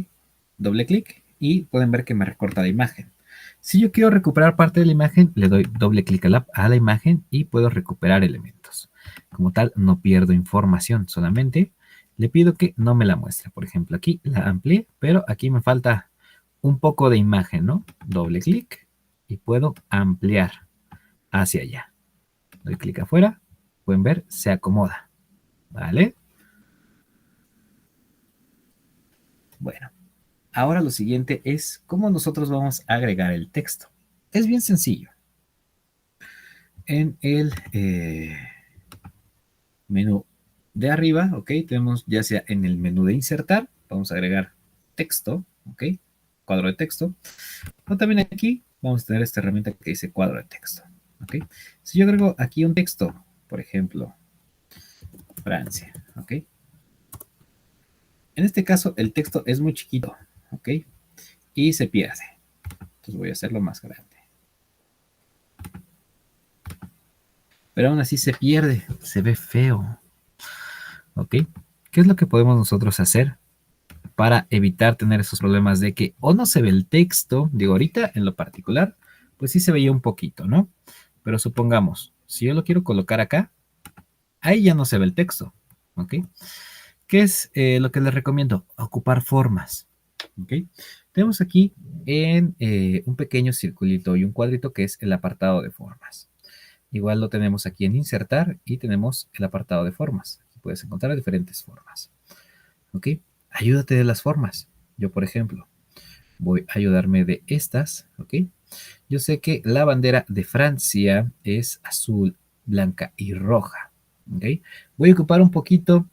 Doble clic y pueden ver que me recorta la imagen. Si yo quiero recuperar parte de la imagen, le doy doble clic a la imagen y puedo recuperar elementos. Como tal, no pierdo información, solamente le pido que no me la muestre. Por ejemplo, aquí la amplié, pero aquí me falta un poco de imagen, ¿no? Doble clic y puedo ampliar hacia allá. Doy clic afuera, pueden ver, se acomoda. ¿Vale? Bueno, Ahora lo siguiente es cómo nosotros vamos a agregar el texto. Es bien sencillo. En el menú de arriba, ok, tenemos ya sea en el menú de insertar, vamos a agregar texto, ok, cuadro de texto, o también aquí vamos a tener esta herramienta que dice cuadro de texto, ok. Si yo agrego aquí un texto, por ejemplo, Francia, ok. En este caso el texto es muy chiquito, ok, y se pierde. Entonces voy a hacerlo más grande. Pero aún así se pierde, se ve feo, ok. ¿Qué es lo que podemos nosotros hacer para evitar tener esos problemas de que o no se ve el texto? Digo, ahorita en lo particular, pues sí se veía un poquito, ¿no? Pero supongamos, si yo lo quiero colocar acá, ahí ya no se ve el texto, ¿ok? ¿Qué es lo que les recomiendo? Ocupar formas, ¿ok? Tenemos aquí en un pequeño circulito y un cuadrito que es el apartado de formas. Igual lo tenemos aquí en insertar y tenemos el apartado de formas. Aquí puedes encontrar diferentes formas, ¿ok? Ayúdate de las formas. Yo, por ejemplo, voy a ayudarme de estas, ¿ok? Yo sé que la bandera de Francia es azul, blanca y roja, ¿ok? Voy a ocupar un poquito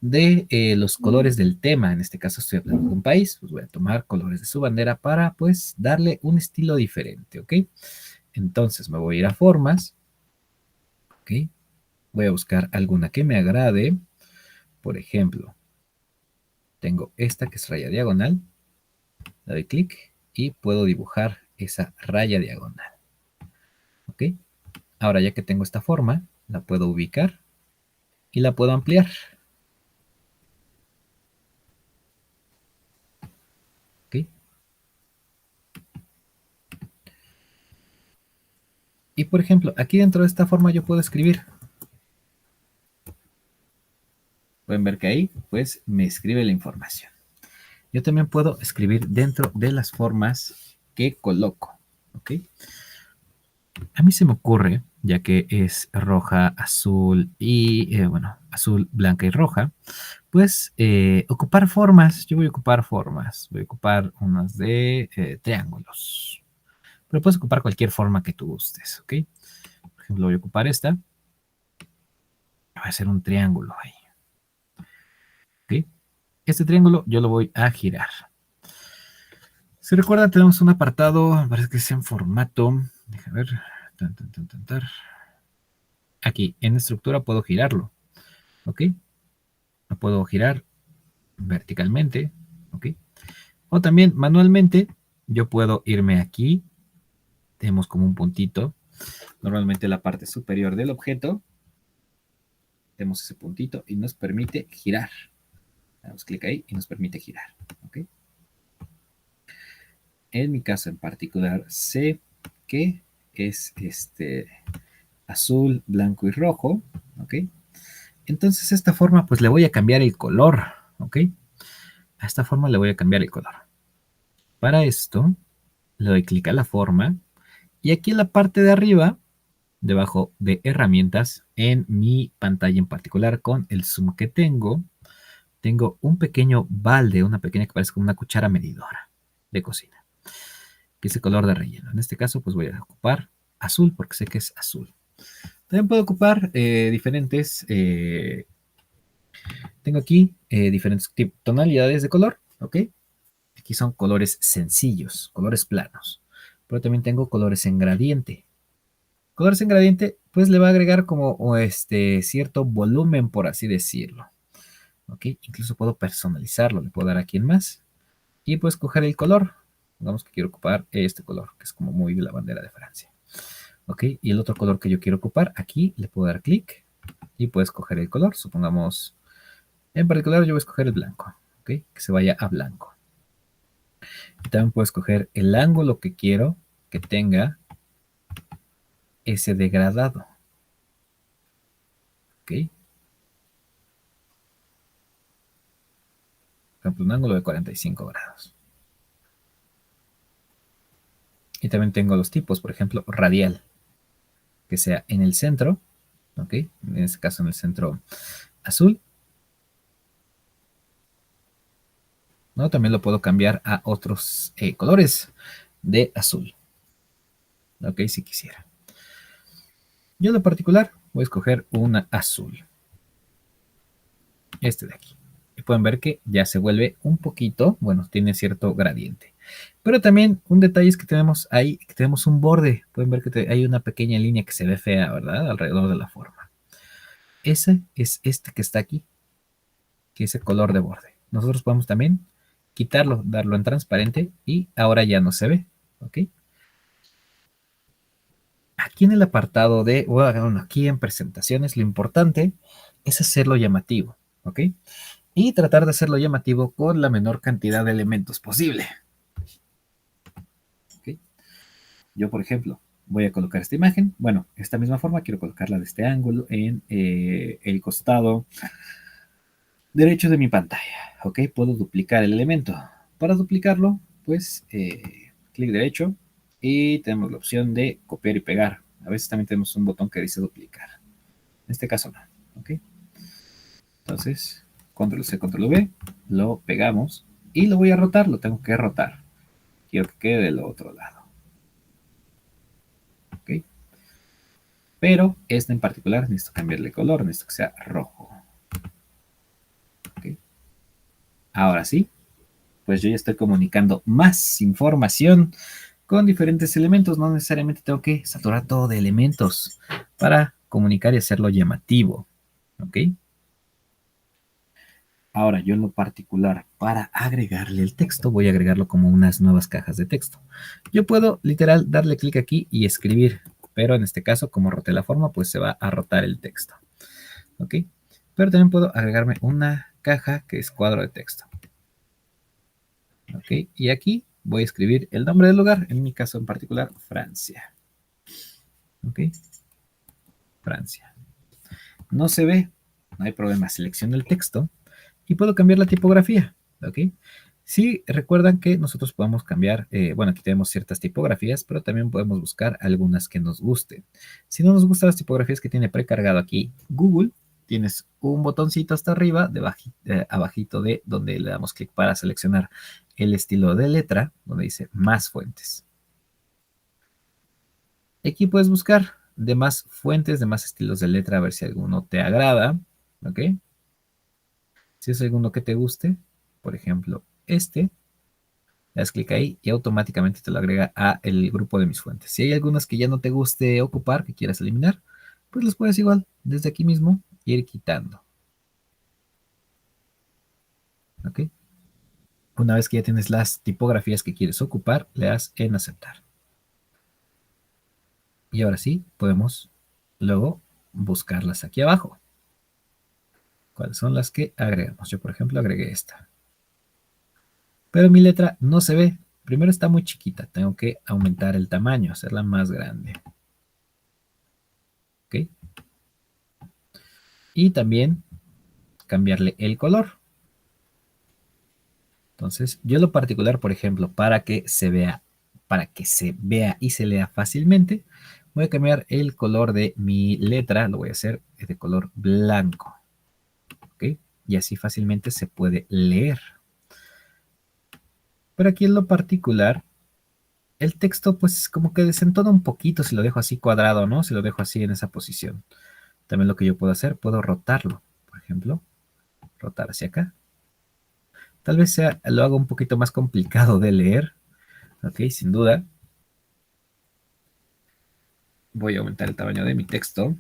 de los colores del tema. En este caso estoy hablando de un país, pues voy a tomar colores de su bandera para, pues, darle un estilo diferente, ¿ok? Entonces me voy a ir a formas, ¿ok? Voy a buscar alguna que me agrade. Por ejemplo, tengo esta que es raya diagonal. Le doy clic y puedo dibujar esa raya diagonal. ¿Ok? Ahora ya que tengo esta forma, la puedo ubicar y la puedo ampliar. ¿Ok? Y por ejemplo, aquí dentro de esta forma yo puedo escribir. Pueden ver que ahí, pues, me escribe la información. Yo también puedo escribir dentro de las formas que coloco. ¿Ok? A mí se me ocurre, ya que es roja, azul y, bueno, azul, blanca y roja, pues ocupar formas. Yo voy a ocupar formas. Voy a ocupar unas de triángulos. Pero puedes ocupar cualquier forma que tú gustes, ¿ok? Por ejemplo, voy a ocupar esta. Voy a hacer un triángulo ahí, ¿ok? Este triángulo yo lo voy a girar. Si recuerdan, tenemos un apartado, me parece que sea en formato. Déjame ver. Aquí, en estructura puedo girarlo, ¿ok? Lo puedo girar verticalmente, ¿ok? O también manualmente, yo puedo irme aquí. Tenemos como un puntito. Normalmente la parte superior del objeto. Tenemos ese puntito y nos permite girar. Damos clic ahí y nos permite girar, ¿ok? En mi caso en particular, sé que es azul, blanco y rojo, ¿ok? Entonces a esta forma pues le voy a cambiar el color, ¿ok? A esta forma le voy a cambiar el color. Para esto le doy clic a la forma y aquí en la parte de arriba, debajo de herramientas, en mi pantalla en particular con el zoom que tengo un pequeño balde, una pequeña que parece como una cuchara medidora de cocina, que es el color de relleno. En este caso pues voy a ocupar azul porque sé que es azul. También puedo ocupar diferentes, tengo aquí diferentes tonalidades de color, ¿ok? Aquí son colores sencillos, colores planos, pero también tengo colores en gradiente. Colores en gradiente, pues le va a agregar como cierto volumen, por así decirlo, ¿ok? Incluso puedo personalizarlo, le puedo dar aquí en más y pues coger el color. Digamos que quiero ocupar este color, que es como muy de la bandera de Francia, ¿ok? Y el otro color que yo quiero ocupar, aquí le puedo dar clic y puedes coger el color. Supongamos, en particular yo voy a escoger el blanco, ¿ok? Que se vaya a blanco. Y también puedo escoger el ángulo que quiero que tenga ese degradado, ¿ok? Por ejemplo, un ángulo de 45 grados. Y también tengo los tipos, por ejemplo, radial, que sea en el centro, ¿ok? En este caso en el centro azul, ¿no? También lo puedo cambiar a otros colores de azul. Ok, si quisiera. Yo en lo particular voy a escoger una azul. Este de aquí. Y pueden ver que ya se vuelve un poquito, bueno, tiene cierto gradiente. Pero también un detalle es que tenemos ahí, que tenemos un borde. Pueden ver que hay una pequeña línea que se ve fea, ¿verdad? Alrededor de la forma. Ese es este que está aquí, que es el color de borde. Nosotros podemos también quitarlo, darlo en transparente y ahora ya no se ve, ¿ok? Aquí en el apartado de, bueno, aquí en presentaciones, lo importante es hacerlo llamativo, ¿ok? Y tratar de hacerlo llamativo con la menor cantidad de elementos posible. ¿Ok? Yo, por ejemplo, voy a colocar esta imagen. Bueno, esta misma forma quiero colocarla de este ángulo en el costado derecho de mi pantalla. ¿Ok? Puedo duplicar el elemento. Para duplicarlo, pues, clic derecho y tenemos la opción de copiar y pegar. A veces también tenemos un botón que dice duplicar. En este caso no. ¿Ok? Entonces, control C, control V, lo pegamos y lo voy a rotar, lo tengo que rotar. Quiero que quede del otro lado. ¿Ok? Pero este en particular necesito cambiarle color, necesito que sea rojo. ¿Ok? Ahora sí, pues yo ya estoy comunicando más información con diferentes elementos. No necesariamente tengo que saturar todo de elementos para comunicar y hacerlo llamativo. ¿Ok? Ahora, yo en lo particular, para agregarle el texto, voy a agregarlo como unas nuevas cajas de texto. Yo puedo, literal, darle clic aquí y escribir, pero en este caso, como roté la forma, pues se va a rotar el texto. ¿Ok? Pero también puedo agregarme una caja que es cuadro de texto. ¿Ok? Y aquí voy a escribir el nombre del lugar, en mi caso en particular, Francia. ¿Ok? Francia. No se ve, no hay problema, selecciono el texto y puedo cambiar la tipografía, ¿ok? Sí, recuerdan que nosotros podemos cambiar, bueno, aquí tenemos ciertas tipografías, pero también podemos buscar algunas que nos gusten. Si no nos gustan las tipografías que tiene precargado aquí Google, tienes un botoncito hasta arriba, abajito de donde le damos clic para seleccionar el estilo de letra, donde dice más fuentes. Aquí puedes buscar de más fuentes, de más estilos de letra, a ver si alguno te agrada, ¿ok? Si es alguno que te guste, por ejemplo, este, le das clic ahí y automáticamente te lo agrega a el grupo de mis fuentes. Si hay algunas que ya no te guste ocupar, que quieras eliminar, pues los puedes igual desde aquí mismo ir quitando. ¿Ok? Una vez que ya tienes las tipografías que quieres ocupar, le das en aceptar. Y ahora sí, podemos luego buscarlas aquí abajo. ¿Cuáles son las que agregamos? Yo, por ejemplo, agregué esta. Pero mi letra no se ve. Primero está muy chiquita. Tengo que aumentar el tamaño, hacerla más grande. ¿Ok? Y también cambiarle el color. Entonces, yo en lo particular, por ejemplo, para que se vea y se lea fácilmente, voy a cambiar el color de mi letra. Lo voy a hacer de color blanco. ¿Ok? Y así fácilmente se puede leer. Pero aquí en lo particular, el texto pues como que desentona un poquito si lo dejo así cuadrado, ¿no? Si lo dejo así en esa posición. También lo que yo puedo hacer, puedo rotarlo. Por ejemplo, rotar hacia acá. Tal vez lo haga un poquito más complicado de leer. Ok, sin duda. Voy a aumentar el tamaño de mi texto.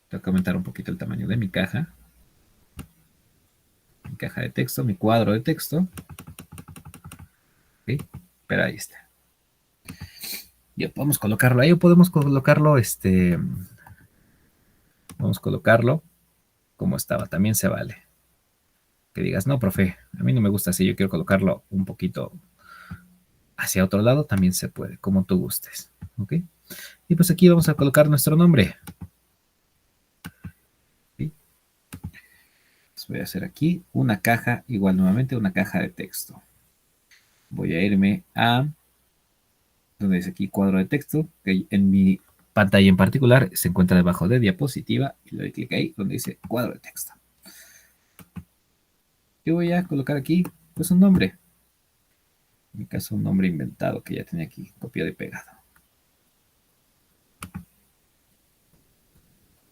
Tengo que aumentar un poquito el tamaño de mi caja. Mi caja de texto, mi cuadro de texto. Ok, pero ahí está. Ya podemos colocarlo ahí o podemos colocarlo, vamos a colocarlo como estaba. También se vale. Que digas, no, profe, a mí no me gusta así, yo quiero colocarlo un poquito hacia otro lado, también se puede, como tú gustes. ¿Ok? Y pues aquí vamos a colocar nuestro nombre. ¿Sí? Pues voy a hacer aquí una caja, igual nuevamente una caja de texto. Voy a irme a donde dice aquí cuadro de texto, que en mi pantalla en particular se encuentra debajo de diapositiva y le doy clic ahí donde dice cuadro de texto. yo voy a colocar aquí pues un nombre. En mi caso un nombre inventado que ya tenía aquí copiado y pegado.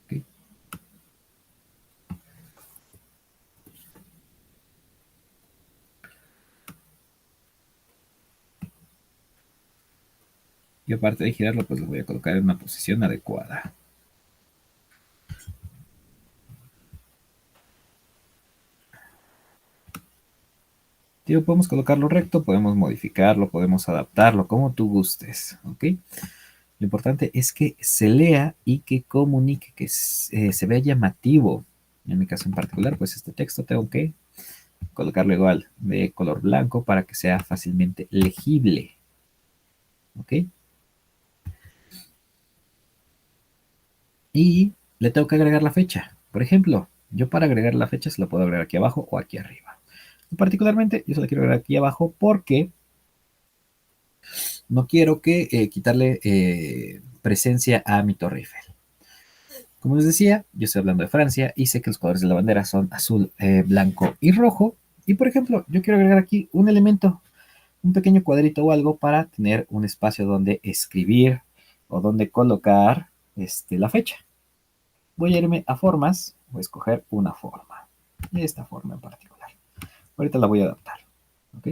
¿Ok? Y aparte de girarlo, pues lo voy a colocar en una posición adecuada. Digo, podemos colocarlo recto, podemos modificarlo, podemos adaptarlo, como tú gustes, ¿ok? Lo importante es que se lea y que comunique, que se vea llamativo. En mi caso en particular, pues este texto tengo que colocarlo igual de color blanco para que sea fácilmente legible, ¿ok? Y le tengo que agregar la fecha. Por ejemplo, yo para agregar la fecha se la puedo agregar aquí abajo o aquí arriba. Particularmente, yo se la quiero agregar aquí abajo porque no quiero que quitarle presencia a mi Torre Eiffel. Como les decía, yo estoy hablando de Francia y sé que los colores de la bandera son azul, blanco y rojo. Y por ejemplo, yo quiero agregar aquí un elemento, un pequeño cuadrito o algo para tener un espacio donde escribir o donde colocar la fecha. Voy a irme a formas, voy a escoger una forma, esta forma en particular. Ahorita la voy a adaptar, ¿ok?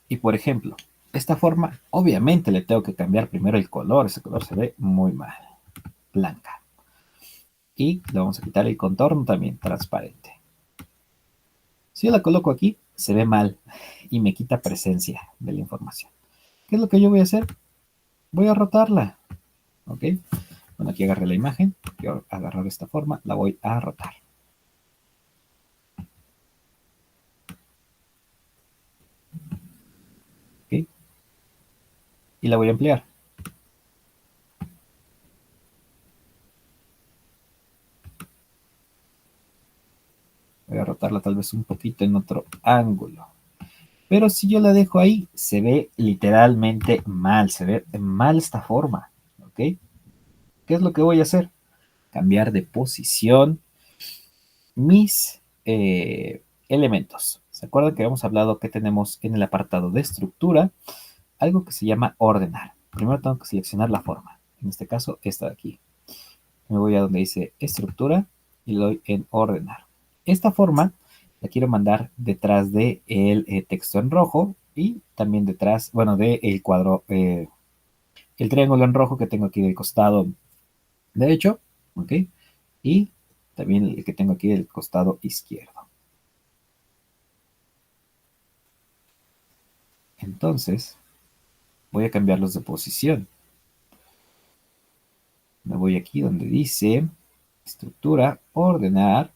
Y por ejemplo, esta forma, obviamente le tengo que cambiar primero el color, ese color se ve muy mal, blanca. Y le vamos a quitar el contorno también, transparente. Si yo la coloco aquí, se ve mal y me quita presencia de la información. ¿Qué es lo que yo voy a hacer? Voy a rotarla, ¿ok? Bueno, aquí agarré la imagen, quiero agarrar esta forma, la voy a rotar. ¿Ok? Y la voy a ampliar. Voy a rotarla tal vez un poquito en otro ángulo. Pero si yo la dejo ahí, se ve literalmente mal, se ve mal esta forma, ¿ok? ¿Qué es lo que voy a hacer? Cambiar de posición mis elementos. ¿Se acuerdan que habíamos hablado que tenemos en el apartado de estructura algo que se llama ordenar? Primero tengo que seleccionar la forma, en este caso esta de aquí. Me voy a donde dice estructura y le doy en ordenar. Esta forma la quiero mandar detrás del texto en rojo y también detrás, bueno, del cuadro, el triángulo en rojo que tengo aquí del costado derecho, ¿ok? Y también el que tengo aquí del costado izquierdo. Entonces, voy a cambiarlos de posición. Me voy aquí donde dice estructura, ordenar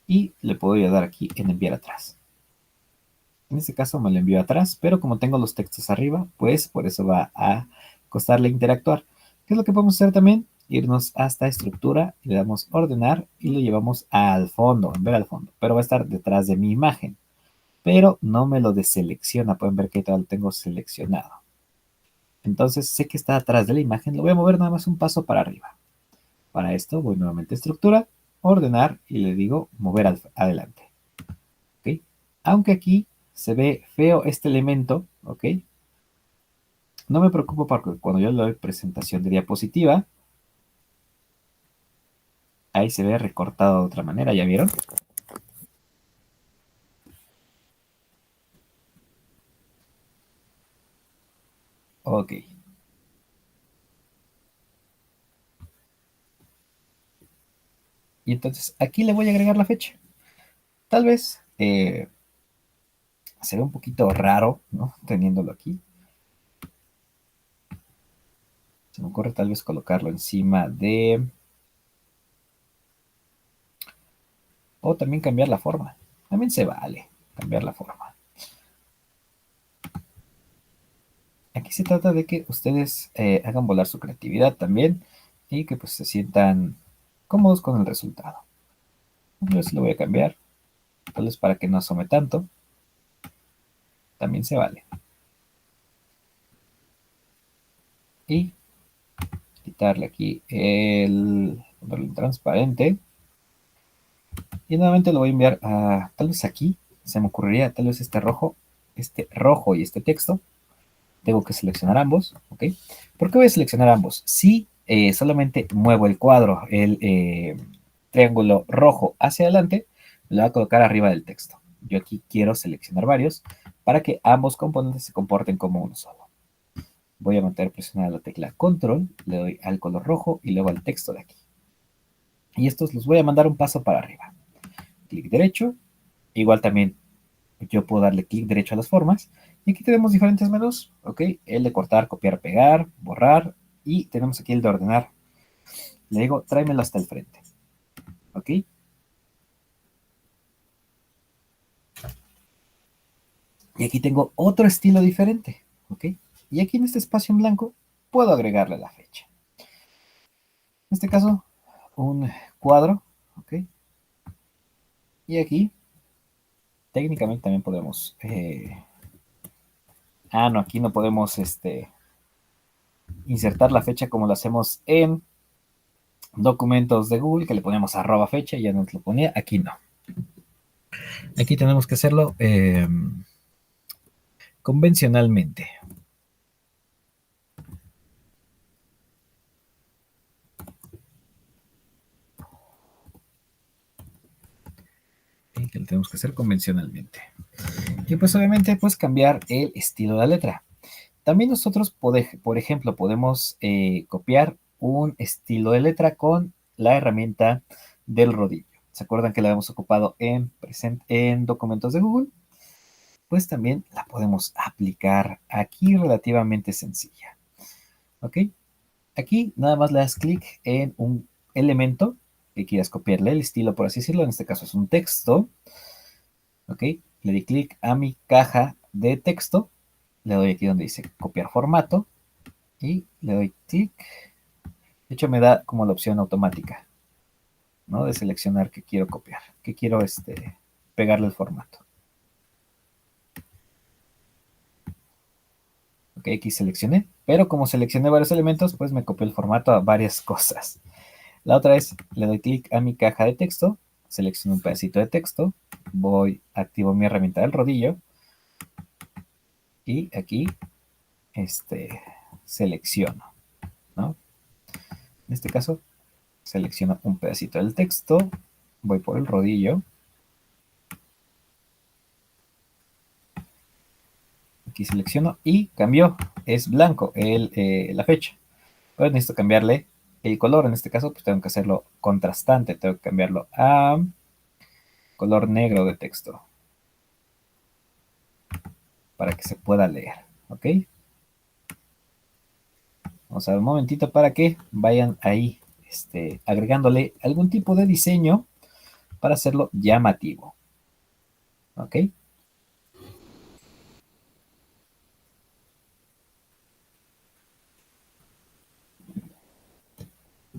y le puedo dar aquí en enviar atrás. En este caso me lo envío atrás, pero como tengo los textos arriba, pues por eso va a costarle interactuar. ¿Qué es lo que podemos hacer también? Irnos hasta estructura, le damos ordenar y lo llevamos al fondo, en ver al fondo, pero va a estar detrás de mi imagen. Pero no me lo deselecciona, pueden ver que todo lo tengo seleccionado. Entonces sé que está atrás de la imagen, lo voy a mover nada más un paso para arriba. Para esto voy nuevamente a estructura, ordenar y le digo mover adelante. ¿Ok? Aunque aquí se ve feo este elemento, ¿ok? No me preocupo porque cuando yo le doy presentación de diapositiva, ahí se ve recortado de otra manera, ¿ya vieron? Ok. Y entonces aquí le voy a agregar la fecha. Tal vez se ve un poquito raro, ¿no? Teniéndolo aquí. Se me ocurre tal vez colocarlo encima de... O también cambiar la forma. También se vale cambiar la forma. Aquí se trata de que ustedes hagan volar su creatividad también y que pues se sientan cómodos con el resultado. Yo sí lo voy a cambiar, tal vez para que no asome tanto. También se vale. Y quitarle aquí ponerle transparente. Y nuevamente lo voy a enviar a, tal vez aquí, se me ocurriría, tal vez este rojo y este texto. Tengo que seleccionar ambos, ¿ok? ¿Por qué voy a seleccionar ambos? Si solamente muevo el cuadro, el triángulo rojo hacia adelante, lo voy a colocar arriba del texto. Yo aquí quiero seleccionar varios para que ambos componentes se comporten como uno solo. Voy a mantener presionada la tecla Control, le doy al color rojo y luego al texto de aquí. Y estos los voy a mandar un paso para arriba. Clic derecho, igual también yo puedo darle clic derecho a las formas. Y aquí tenemos diferentes menús, ¿ok? El de cortar, copiar, pegar, borrar. Y tenemos aquí el de ordenar. Le digo, tráemelo hasta el frente, ¿ok? Y aquí tengo otro estilo diferente, ¿ok? Y aquí en este espacio en blanco puedo agregarle la fecha. En este caso, un cuadro, ¿ok? Y aquí, técnicamente también podemos... no, aquí no podemos insertar la fecha como lo hacemos en documentos de Google, que le ponemos @fecha y ya nos lo ponía. Aquí no. Aquí tenemos que hacerlo convencionalmente. Y que lo tenemos que hacer convencionalmente. Y pues obviamente pues cambiar el estilo de la letra. También nosotros, por ejemplo, podemos copiar un estilo de letra con la herramienta del rodillo. ¿Se acuerdan que la hemos ocupado en documentos de Google? Pues también la podemos aplicar aquí relativamente sencilla. ¿Ok? Aquí nada más le das clic en un elemento que quieras copiarle el estilo, por así decirlo. En este caso es un texto. ¿Ok? Le di clic a mi caja de texto. Le doy aquí donde dice copiar formato. Y le doy clic. De hecho me da como la opción automática, ¿no? De seleccionar que quiero copiar, que quiero pegarle el formato. Ok, aquí seleccioné, pero como seleccioné varios elementos, pues me copió el formato a varias cosas. La otra es, le doy clic a mi caja de texto, selecciono un pedacito de texto, activo mi herramienta del rodillo, y aquí, selecciono, ¿no? En este caso, selecciono un pedacito del texto, voy por el rodillo, aquí selecciono y cambió, es blanco la fecha. Pero necesito cambiarle el color, en este caso pues tengo que hacerlo contrastante, tengo que cambiarlo a color negro de texto para que se pueda leer, ¿ok? Vamos a ver un momentito para que vayan ahí agregándole algún tipo de diseño para hacerlo llamativo, ¿ok?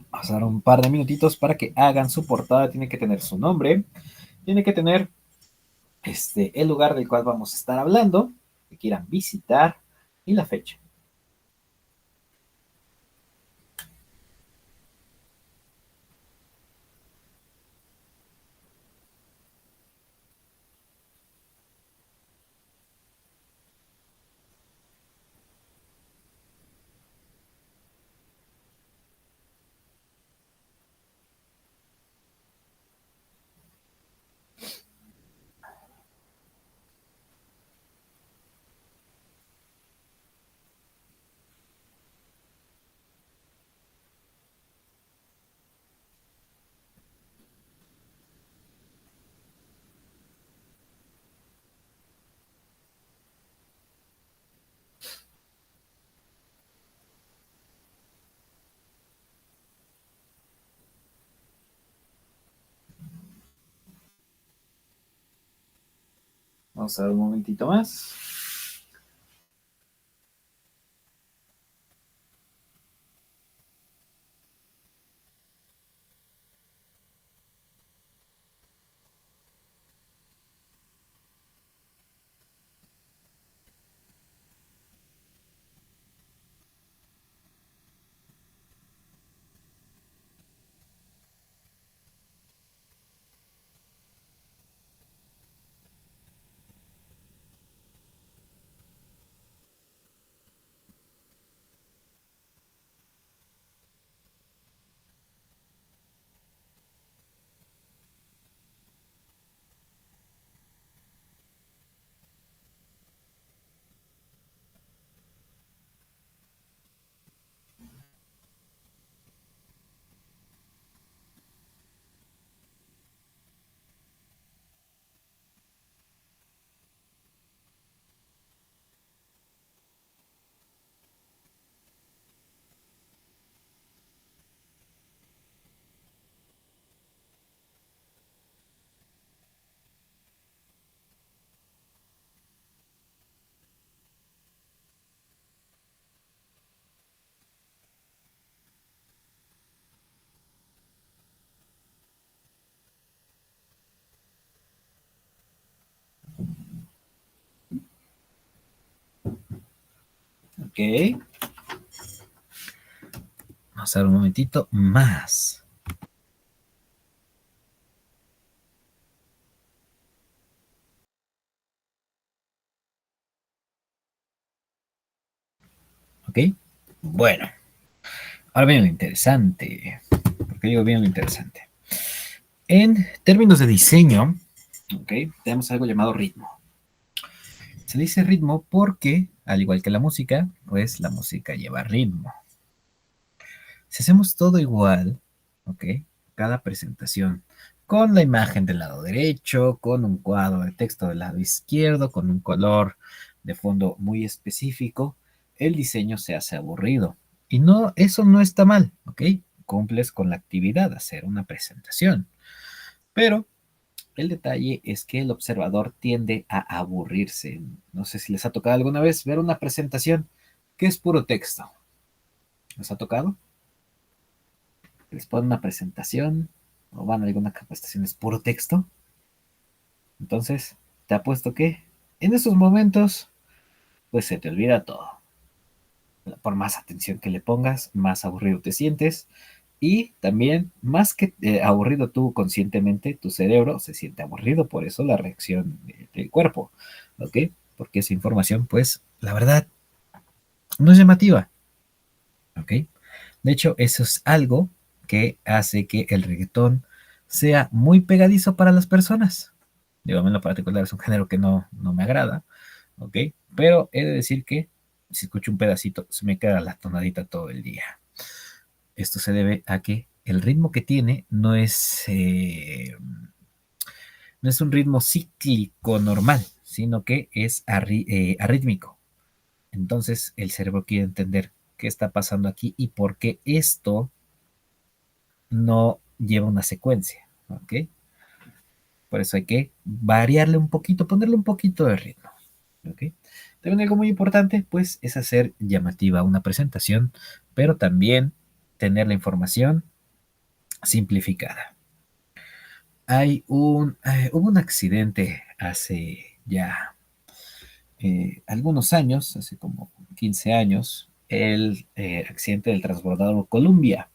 Vamos a dar un par de minutitos para que hagan su portada. Tiene que tener su nombre, tiene que tener el lugar del cual vamos a estar hablando, que quieran visitar y la fecha. Vamos a ver un momentito más. Ok. Vamos a ver un momentito más. Ok. Bueno. Ahora viene lo interesante. Porque digo bien lo interesante. En términos de diseño, ok, tenemos algo llamado ritmo. Se dice ritmo porque, al igual que la música, pues la música lleva ritmo. Si hacemos todo igual, ok, cada presentación, con la imagen del lado derecho, con un cuadro de texto del lado izquierdo, con un color de fondo muy específico, el diseño se hace aburrido. Y no, eso no está mal, ok, cumples con la actividad, hacer una presentación. Pero el detalle es que el observador tiende a aburrirse. No sé si les ha tocado alguna vez ver una presentación que es puro texto. ¿Les ha tocado? Les ponen una presentación o van a alguna capacitación es puro texto. Entonces, te apuesto que en esos momentos, pues se te olvida todo. Por más atención que le pongas, más aburrido te sientes. Y también, más que aburrido tú conscientemente, tu cerebro se siente aburrido, por eso la reacción del cuerpo, ¿ok? Porque esa información, pues, la verdad, no es llamativa, ¿ok? De hecho, eso es algo que hace que el reggaetón sea muy pegadizo para las personas. Digo, a mí en lo particular es un género que no me agrada, ¿ok? Pero he de decir que si escucho un pedacito, se me queda la tonadita todo el día. Esto se debe a que el ritmo que tiene no es un ritmo cíclico normal, sino que es arrítmico. Entonces el cerebro quiere entender qué está pasando aquí y por qué esto no lleva una secuencia, ¿ok? Por eso hay que variarle un poquito, ponerle un poquito de ritmo, ¿ok? También algo muy importante, pues, es hacer llamativa una presentación, pero también tener la información simplificada. Hubo un accidente hace ya algunos años, hace como 15 años, el accidente del transbordador Columbia.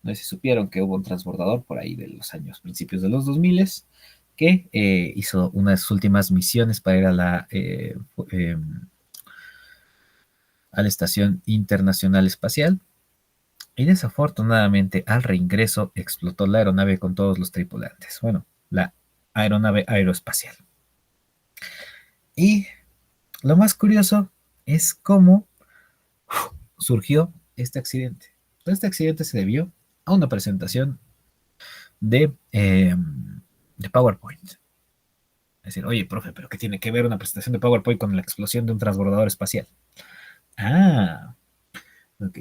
No sé si supieron que hubo un transbordador por ahí de los años principios de los 2000 que hizo una de sus últimas misiones para ir a la Estación Internacional Espacial. Y desafortunadamente al reingreso explotó la aeronave con todos los tripulantes. Bueno, la aeronave aeroespacial. Y lo más curioso es cómo surgió este accidente. Este accidente se debió a una presentación de PowerPoint. Es decir, oye, profe, pero ¿qué tiene que ver una presentación de PowerPoint con la explosión de un transbordador espacial? Ah, ok.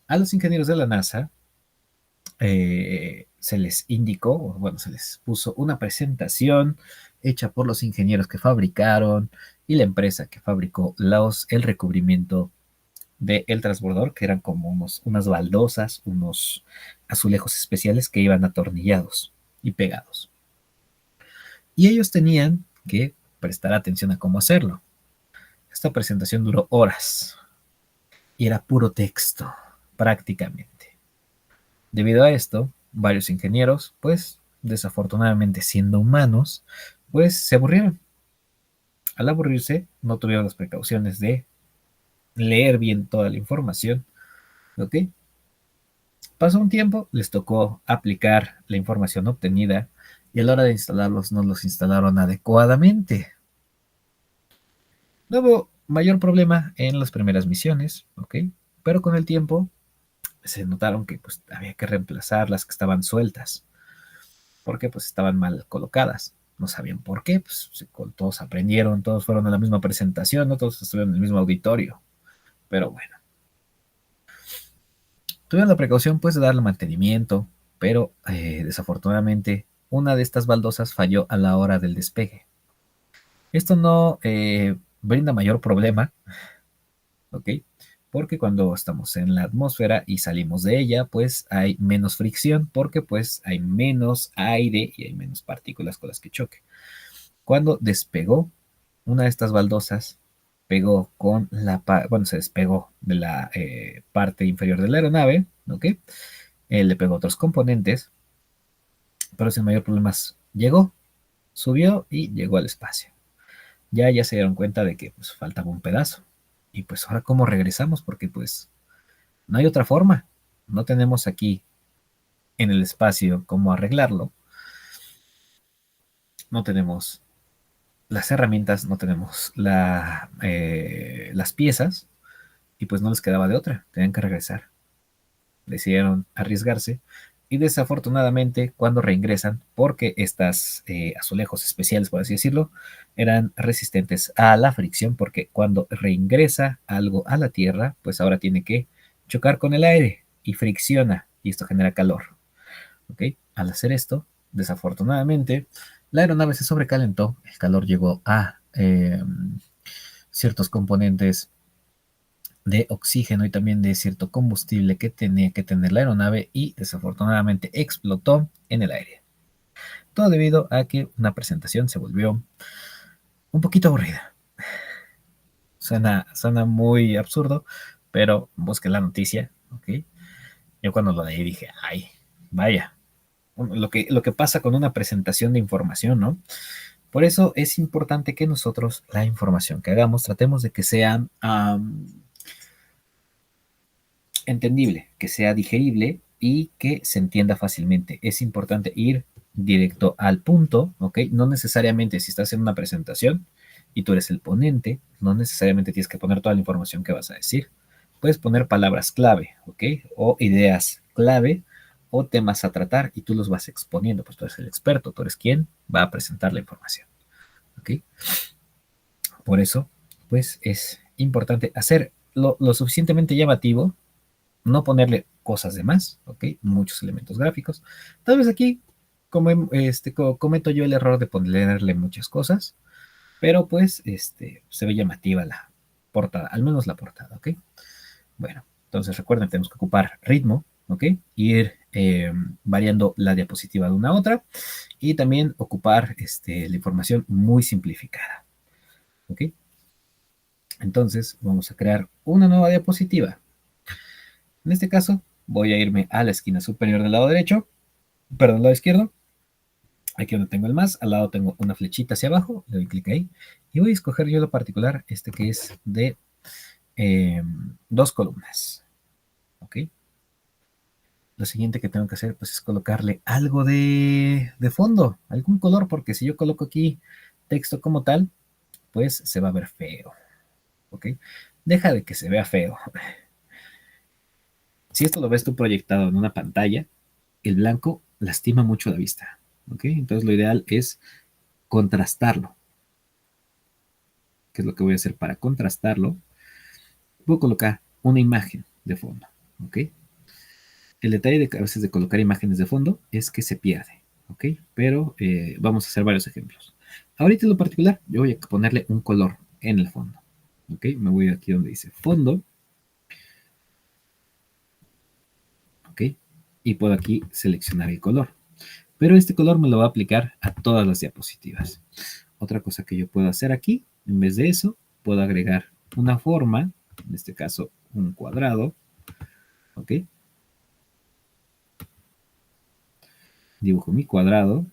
A los ingenieros de la NASA se les indicó, bueno, se les puso una presentación hecha por los ingenieros que fabricaron y la empresa que fabricó el recubrimiento del transbordador, que eran como unas baldosas, unos azulejos especiales que iban atornillados y pegados. Y ellos tenían que prestar atención a cómo hacerlo. Esta presentación duró horas y era puro texto, prácticamente. Debido a esto, varios ingenieros, pues desafortunadamente siendo humanos, pues se aburrieron. Al aburrirse, no tuvieron las precauciones de leer bien toda la información, ¿ok? Pasó un tiempo, les tocó aplicar la información obtenida y a la hora de instalarlos no los instalaron adecuadamente. No hubo mayor problema en las primeras misiones, ¿ok? Pero con el tiempo se notaron que pues, había que reemplazar las que estaban sueltas, porque pues estaban mal colocadas. No sabían por qué, pues todos aprendieron, todos fueron a la misma presentación, ¿no? Todos estuvieron en el mismo auditorio. Pero bueno, tuvieron la precaución pues de darle mantenimiento, pero desafortunadamente una de estas baldosas falló a la hora del despegue. Esto no brinda mayor problema, ¿ok? Porque cuando estamos en la atmósfera y salimos de ella, pues hay menos fricción, porque pues hay menos aire y hay menos partículas con las que choque. Cuando despegó, una de estas baldosas pegó con bueno, se despegó de la parte inferior de la aeronave, ¿ok? Le pegó otros componentes, pero sin mayor problemas llegó, subió y llegó al espacio. Ya se dieron cuenta de que pues faltaba un pedazo. Y pues ahora cómo regresamos, porque pues no hay otra forma. No tenemos aquí en el espacio cómo arreglarlo. No tenemos las herramientas, no tenemos las piezas y pues no les quedaba de otra, tenían que regresar. Decidieron arriesgarse y desafortunadamente cuando reingresan, porque estas azulejos especiales, por así decirlo, eran resistentes a la fricción, porque cuando reingresa algo a la Tierra, pues ahora tiene que chocar con el aire y fricciona y esto genera calor. ¿Ok? Al hacer esto, desafortunadamente, la aeronave se sobrecalentó, el calor llegó a ciertos componentes de oxígeno y también de cierto combustible que tenía que tener la aeronave y desafortunadamente explotó en el aire. Todo debido a que una presentación se volvió un poquito aburrida. Suena muy absurdo, pero busqué la noticia, ¿ok? Yo cuando lo leí dije, ay, vaya, lo que pasa con una presentación de información, ¿no? Por eso es importante que nosotros la información que hagamos tratemos de que sea entendible, que sea digerible y que se entienda fácilmente. Es importante ir directo al punto, ¿ok? No necesariamente si estás en una presentación y tú eres el ponente, no necesariamente tienes que poner toda la información que vas a decir. Puedes poner palabras clave, ¿ok? O ideas clave o temas a tratar y tú los vas exponiendo, pues tú eres el experto, tú eres quien va a presentar la información, ¿ok? Por eso, pues es importante hacer lo suficientemente llamativo, no ponerle cosas de más, ¿ok? Muchos elementos gráficos. Tal vez aquí cometo yo el error de ponerle muchas cosas, pero pues se ve llamativa la portada, al menos la portada, ¿ok? Bueno, entonces recuerden, tenemos que ocupar ritmo, ¿ok? Ir variando la diapositiva de una a otra y también ocupar la información muy simplificada, ¿ok? Entonces vamos a crear una nueva diapositiva. En este caso, voy a irme a la esquina superior del lado derecho, perdón, lado izquierdo. Aquí donde tengo el más, al lado tengo una flechita hacia abajo, le doy clic ahí. Y voy a escoger yo lo particular, que es de 2 columnas. ¿Ok? Lo siguiente que tengo que hacer pues, es colocarle algo de fondo, algún color, porque si yo coloco aquí texto como tal, pues se va a ver feo. ¿Ok? Deja de que se vea feo. Si esto lo ves tú proyectado en una pantalla, el blanco lastima mucho la vista. ¿Ok? Entonces lo ideal es contrastarlo. ¿Qué es lo que voy a hacer para contrastarlo? Voy a colocar una imagen de fondo. ¿Ok? El detalle de a veces de colocar imágenes de fondo es que se pierde. ¿Ok? Pero vamos a hacer varios ejemplos. Ahorita en lo particular, yo voy a ponerle un color en el fondo. ¿Ok? Me voy aquí donde dice fondo. ¿Ok? Y puedo aquí seleccionar el color. Pero este color me lo va a aplicar a todas las diapositivas. Otra cosa que yo puedo hacer aquí, en vez de eso, puedo agregar una forma, en este caso un cuadrado, ¿ok? Dibujo mi cuadrado,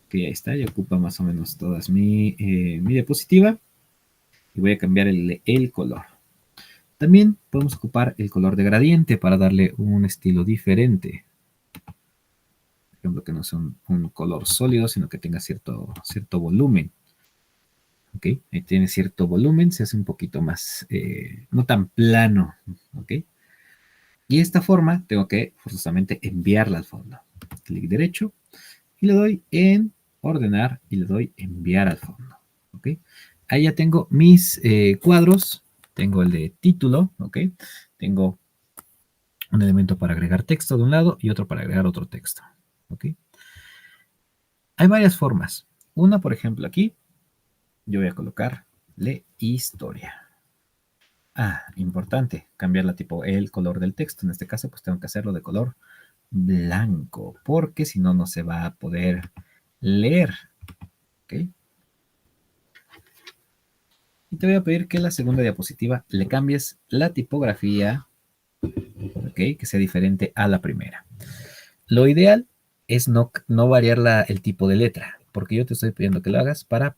que ahí está, ya ocupa más o menos todas mi diapositiva, y voy a cambiar el color. También podemos ocupar el color de gradiente para darle un estilo diferente. Por ejemplo, que no sea un color sólido, sino que tenga cierto volumen. ¿Ok? Ahí tiene cierto volumen, se hace un poquito más, no tan plano, ¿ok? Y de esta forma tengo que forzosamente enviarla al fondo. Clic derecho y le doy en ordenar y le doy enviar al fondo, ¿ok? Ahí ya tengo mis cuadros, tengo el de título, ¿ok? Tengo un elemento para agregar texto de un lado y otro para agregar otro texto, ¿ok? Hay varias formas. Una, por ejemplo, aquí, yo voy a colocarle historia. Ah, importante, cambiar el color del texto. En este caso, pues tengo que hacerlo de color blanco, porque si no, no se va a poder leer. ¿Ok? Y te voy a pedir que la segunda diapositiva le cambies la tipografía, ¿ok? Que sea diferente a la primera. Lo ideal es no variar el tipo de letra, porque yo te estoy pidiendo que lo hagas para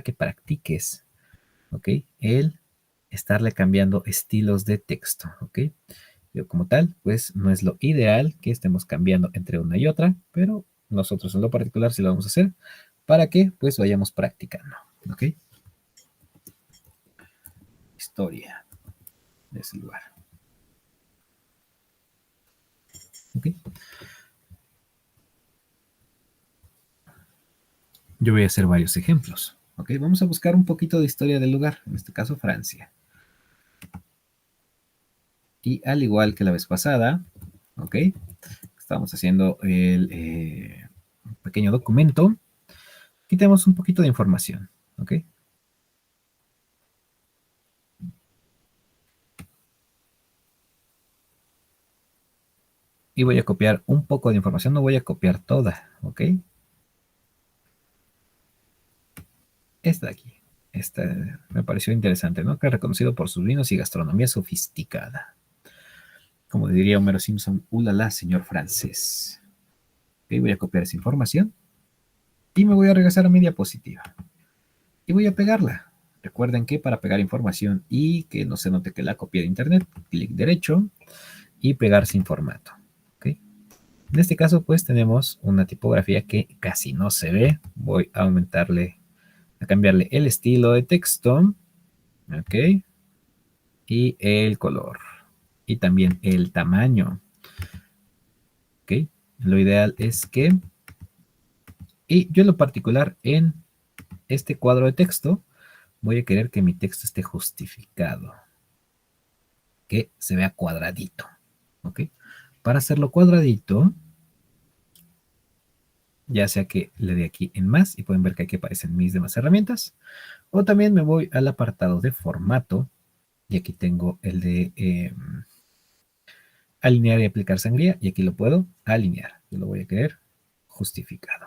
que practiques, ¿ok? El estarle cambiando estilos de texto, ¿ok? Yo como tal, pues no es lo ideal que estemos cambiando entre una y otra, pero nosotros en lo particular sí lo vamos a hacer para que pues vayamos practicando, ¿ok? Historia de ese lugar. ¿Ok? Yo voy a hacer varios ejemplos. ¿Ok? Vamos a buscar un poquito de historia del lugar, en este caso Francia. Y al igual que la vez pasada, ¿ok? Estamos haciendo el pequeño documento. Aquí tenemos un poquito de información, ¿ok? Y voy a copiar un poco de información, no voy a copiar toda, ¿ok? Esta de aquí. Esta me pareció interesante, ¿no? Que es reconocido por sus vinos y gastronomía sofisticada. Como diría Homero Simpson, ¡ulala, señor francés! Ok, voy a copiar esa información y me voy a regresar a mi diapositiva. Y voy a pegarla. Recuerden que para pegar información y que no se note que la copié de internet, clic derecho y pegar sin formato. ¿Okay? En este caso, pues tenemos una tipografía que casi no se ve. Voy a cambiarle el estilo de texto. ¿Ok? Y el color. Y también el tamaño. ¿Ok? Lo ideal es que... Y yo en lo particular en este cuadro de texto voy a querer que mi texto esté justificado. Que se vea cuadradito. ¿Ok? Para hacerlo cuadradito, ya sea que le dé aquí en más y pueden ver que aquí aparecen mis demás herramientas. O también me voy al apartado de formato y aquí tengo el de alinear y aplicar sangría y aquí lo puedo alinear. Yo lo voy a querer justificado.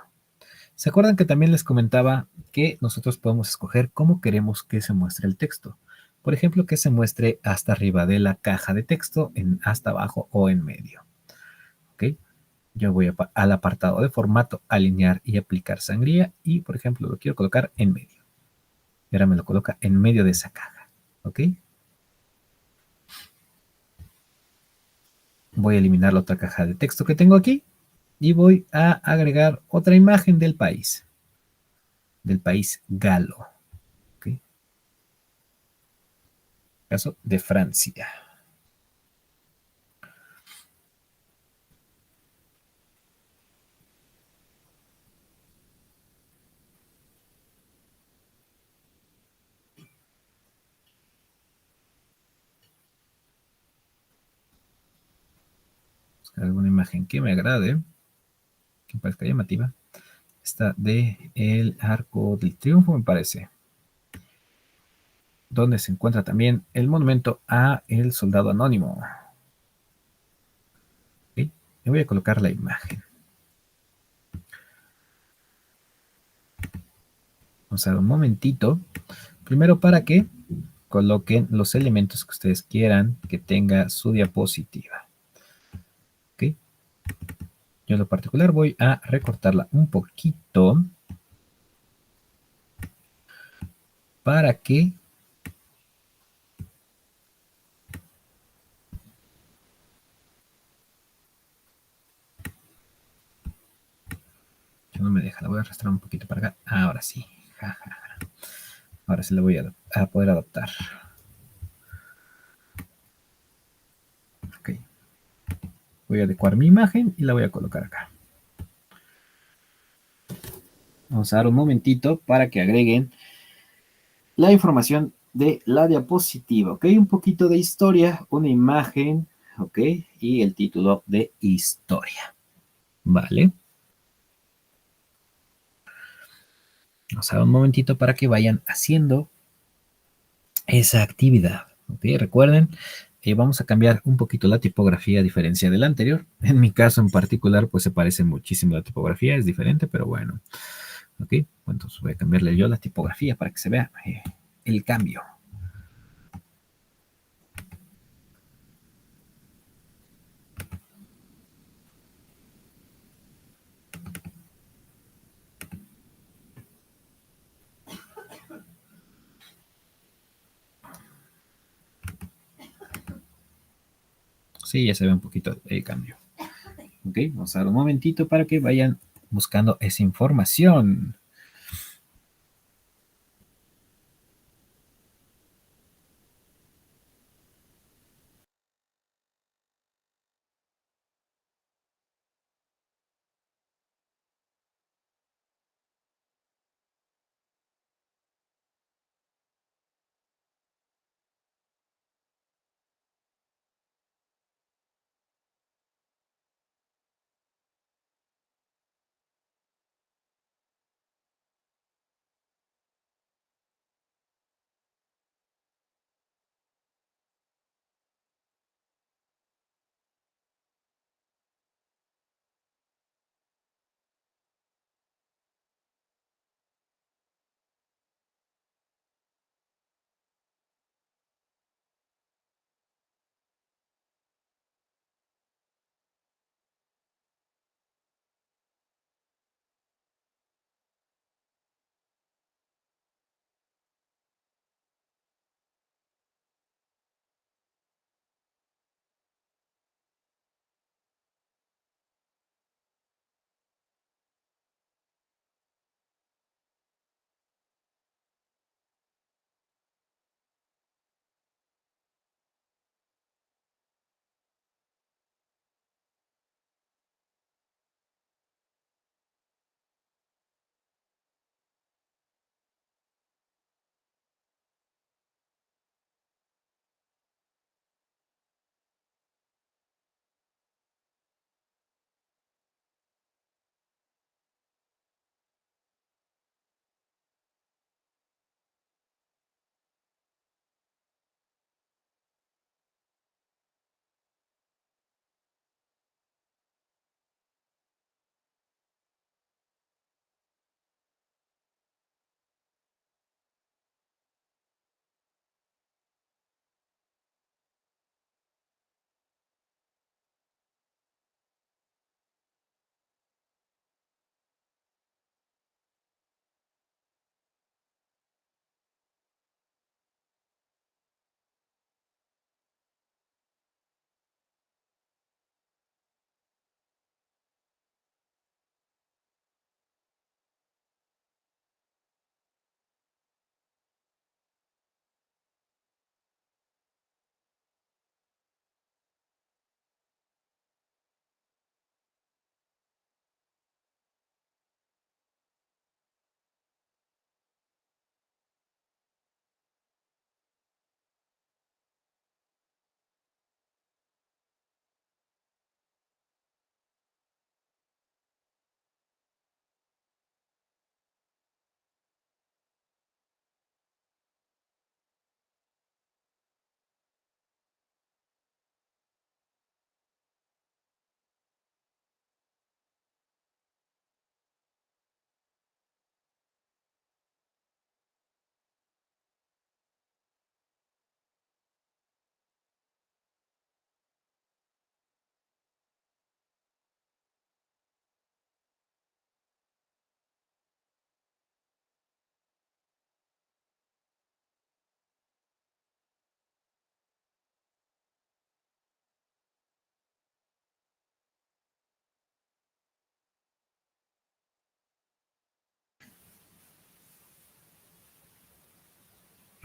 ¿Se acuerdan que también les comentaba que nosotros podemos escoger cómo queremos que se muestre el texto? Por ejemplo, que se muestre hasta arriba de la caja de texto, hasta abajo o en medio. ¿Ok? Yo voy al apartado de formato, alinear y aplicar sangría y, por ejemplo, lo quiero colocar en medio. Y ahora me lo coloca en medio de esa caja. ¿Ok? Voy a eliminar la otra caja de texto que tengo aquí y voy a agregar otra imagen del país galo. ¿Ok? Caso de Francia. Buscar alguna imagen que me agrade, que parezca llamativa. Esta de el Arco del Triunfo, me parece. Donde se encuentra también el monumento a el soldado anónimo. ¿Okay? Le voy a colocar la imagen. Vamos a dar un momentito. Primero para que coloquen los elementos que ustedes quieran que tenga su diapositiva. ¿Ok? Yo en lo particular voy a recortarla un poquito para que no me deja, la voy a arrastrar un poquito para acá. Ahora sí. Ja, ja, ja. Ahora sí la voy a poder adaptar. Ok. Voy a adecuar mi imagen y la voy a colocar acá. Vamos a dar un momentito para que agreguen la información de la diapositiva, ¿ok? Un poquito de historia, una imagen, ¿ok? Y el título de historia, ¿vale? Vamos a dar un momentito para que vayan haciendo esa actividad, ¿ok? Recuerden, vamos a cambiar un poquito la tipografía a diferencia de la anterior. En mi caso en particular, pues se parece muchísimo la tipografía, es diferente, pero bueno. ¿Ok? Entonces voy a cambiarle yo la tipografía para que se vea el cambio. Sí, ya se ve un poquito el cambio. Ok, vamos a dar un momentito para que vayan buscando esa información.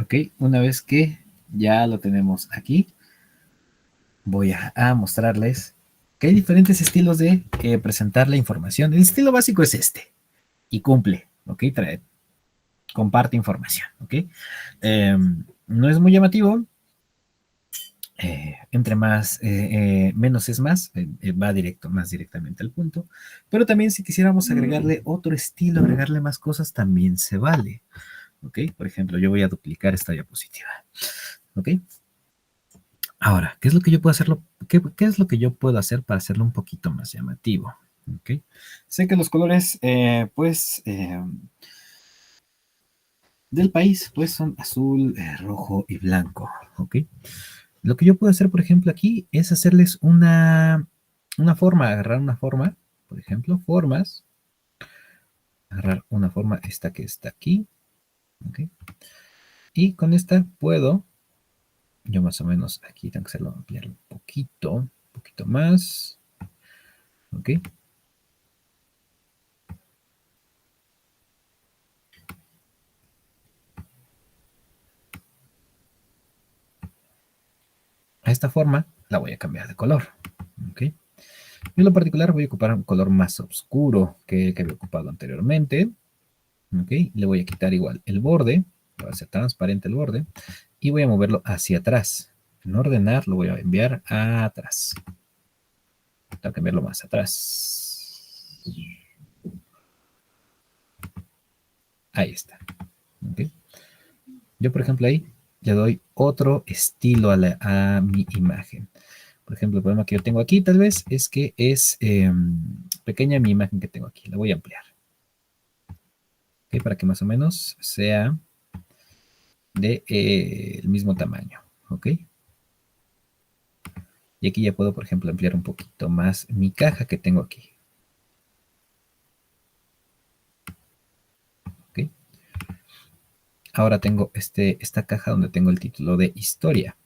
Ok, una vez que ya lo tenemos aquí, voy a mostrarles que hay diferentes estilos de presentar la información. El estilo básico es este y cumple, ok, comparte información, ok. No es muy llamativo, entre más, menos es más, va directo, más directamente al punto, pero también si quisiéramos agregarle otro estilo, agregarle más cosas, también se vale, ok. Por ejemplo, yo voy a duplicar esta diapositiva, ok. Ahora, ¿qué es lo que yo puedo hacerlo? ¿Qué es lo que yo puedo hacer para hacerlo un poquito más llamativo? ¿Ok? Sé que los colores, pues, del país, pues son azul, rojo y blanco, ¿ok? Lo que yo puedo hacer, por ejemplo, aquí es hacerles una forma, agarrar una forma, por ejemplo, formas, agarrar una forma, esta que está aquí, ¿ok? Y con esta puedo, yo más o menos aquí tengo que hacerlo ampliar un poquito más, ¿ok? A esta forma la voy a cambiar de color, ¿ok? Yo en lo particular voy a ocupar un color más oscuro que el que había ocupado anteriormente, ¿ok? Le voy a quitar igual el borde, va a ser transparente el borde, y voy a moverlo hacia atrás. En ordenar lo voy a enviar atrás. Tengo que enviarlo más atrás. Ahí está. ¿Ok? Yo, por ejemplo, ahí le doy otro estilo a mi imagen. Por ejemplo, el problema que yo tengo aquí tal vez es que es pequeña mi imagen que tengo aquí. La voy a ampliar. ¿Ok? Para que más o menos sea de el mismo tamaño. ¿Ok? Y aquí ya puedo, por ejemplo, ampliar un poquito más mi caja que tengo aquí. ¿Ok? Ahora tengo esta caja donde tengo el título de historia.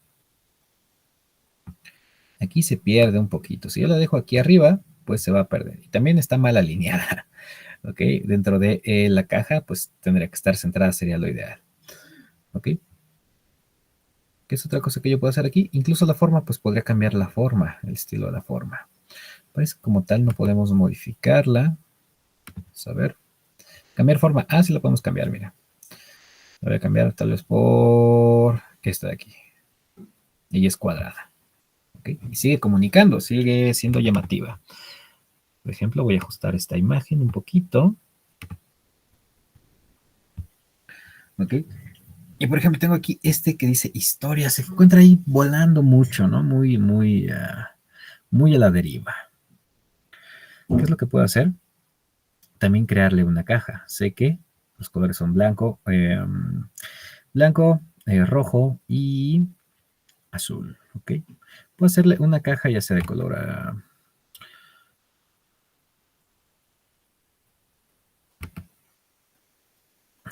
Aquí se pierde un poquito. Si yo la dejo aquí arriba, pues se va a perder. Y también está mal alineada. ¿Ok? Dentro de la caja, pues tendría que estar centrada, sería lo ideal. ¿Ok? ¿Qué es otra cosa que yo puedo hacer aquí? Incluso la forma, pues podría cambiar la forma, el estilo de la forma. Pues como tal no podemos modificarla. Vamos a ver. Cambiar forma. Ah, sí la podemos cambiar, mira. La voy a cambiar tal vez por esta de aquí. Ella es cuadrada. ¿Ok? Y sigue comunicando, sigue siendo llamativa. Por ejemplo, voy a ajustar esta imagen un poquito. ¿Ok? Y por ejemplo, tengo aquí este que dice historia. Se encuentra ahí volando mucho, ¿no? Muy a la deriva. ¿Qué es lo que puedo hacer? También crearle una caja. Sé que los colores son blanco, rojo y azul. ¿Ok? Puedo hacerle una caja ya sea de color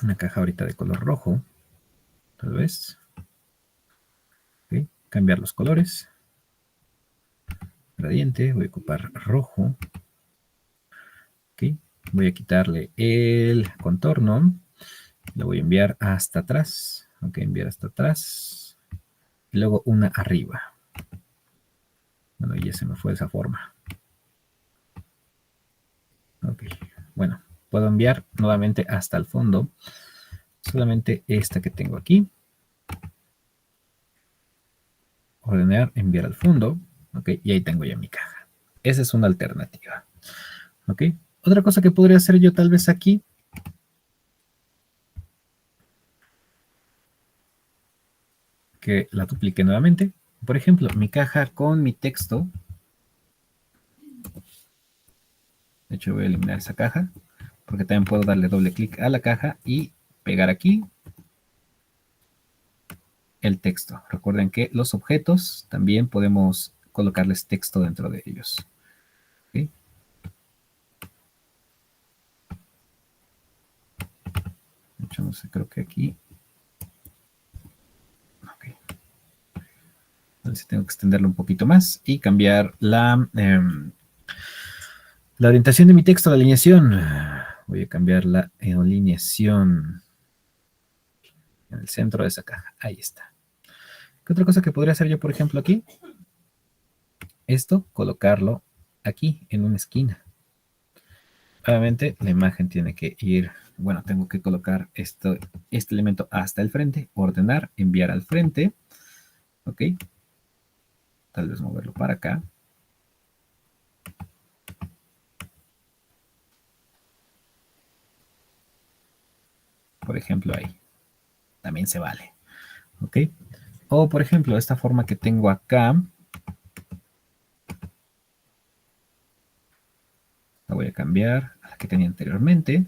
una caja ahorita de color rojo, tal vez. ¿Ok? Cambiar los colores. Gradiente, voy a ocupar rojo. ¿Ok? Voy a quitarle el contorno. Lo voy a enviar hasta atrás. Ok, enviar hasta atrás. Y luego una arriba. Bueno, ya se me fue de esa forma. Ok, bueno, puedo enviar nuevamente hasta el fondo. Solamente esta que tengo aquí. Ordenar, enviar al fondo. Ok, y ahí tengo ya mi caja. Esa es una alternativa. Ok, otra cosa que podría hacer yo tal vez aquí. Que la duplique nuevamente. Por ejemplo, mi caja con mi texto. De hecho, voy a eliminar esa caja. Porque también puedo darle doble clic a la caja y pegar aquí el texto. Recuerden que los objetos también podemos colocarles texto dentro de ellos. ¿Okay? De hecho, no sé, creo que aquí. Okay. Entonces tengo que extenderlo un poquito más y cambiar la orientación de mi texto, la alineación. Voy a cambiar la alineación en el centro de esa caja. Ahí está. ¿Qué otra cosa que podría hacer yo, por ejemplo, aquí? Esto, colocarlo aquí en una esquina. Obviamente la imagen tiene que ir, bueno, tengo que colocar este elemento hasta el frente, ordenar, enviar al frente, ok, tal vez moverlo para acá. Por ejemplo ahí, también se vale, ok. O por ejemplo esta forma que tengo acá, la voy a cambiar a la que tenía anteriormente.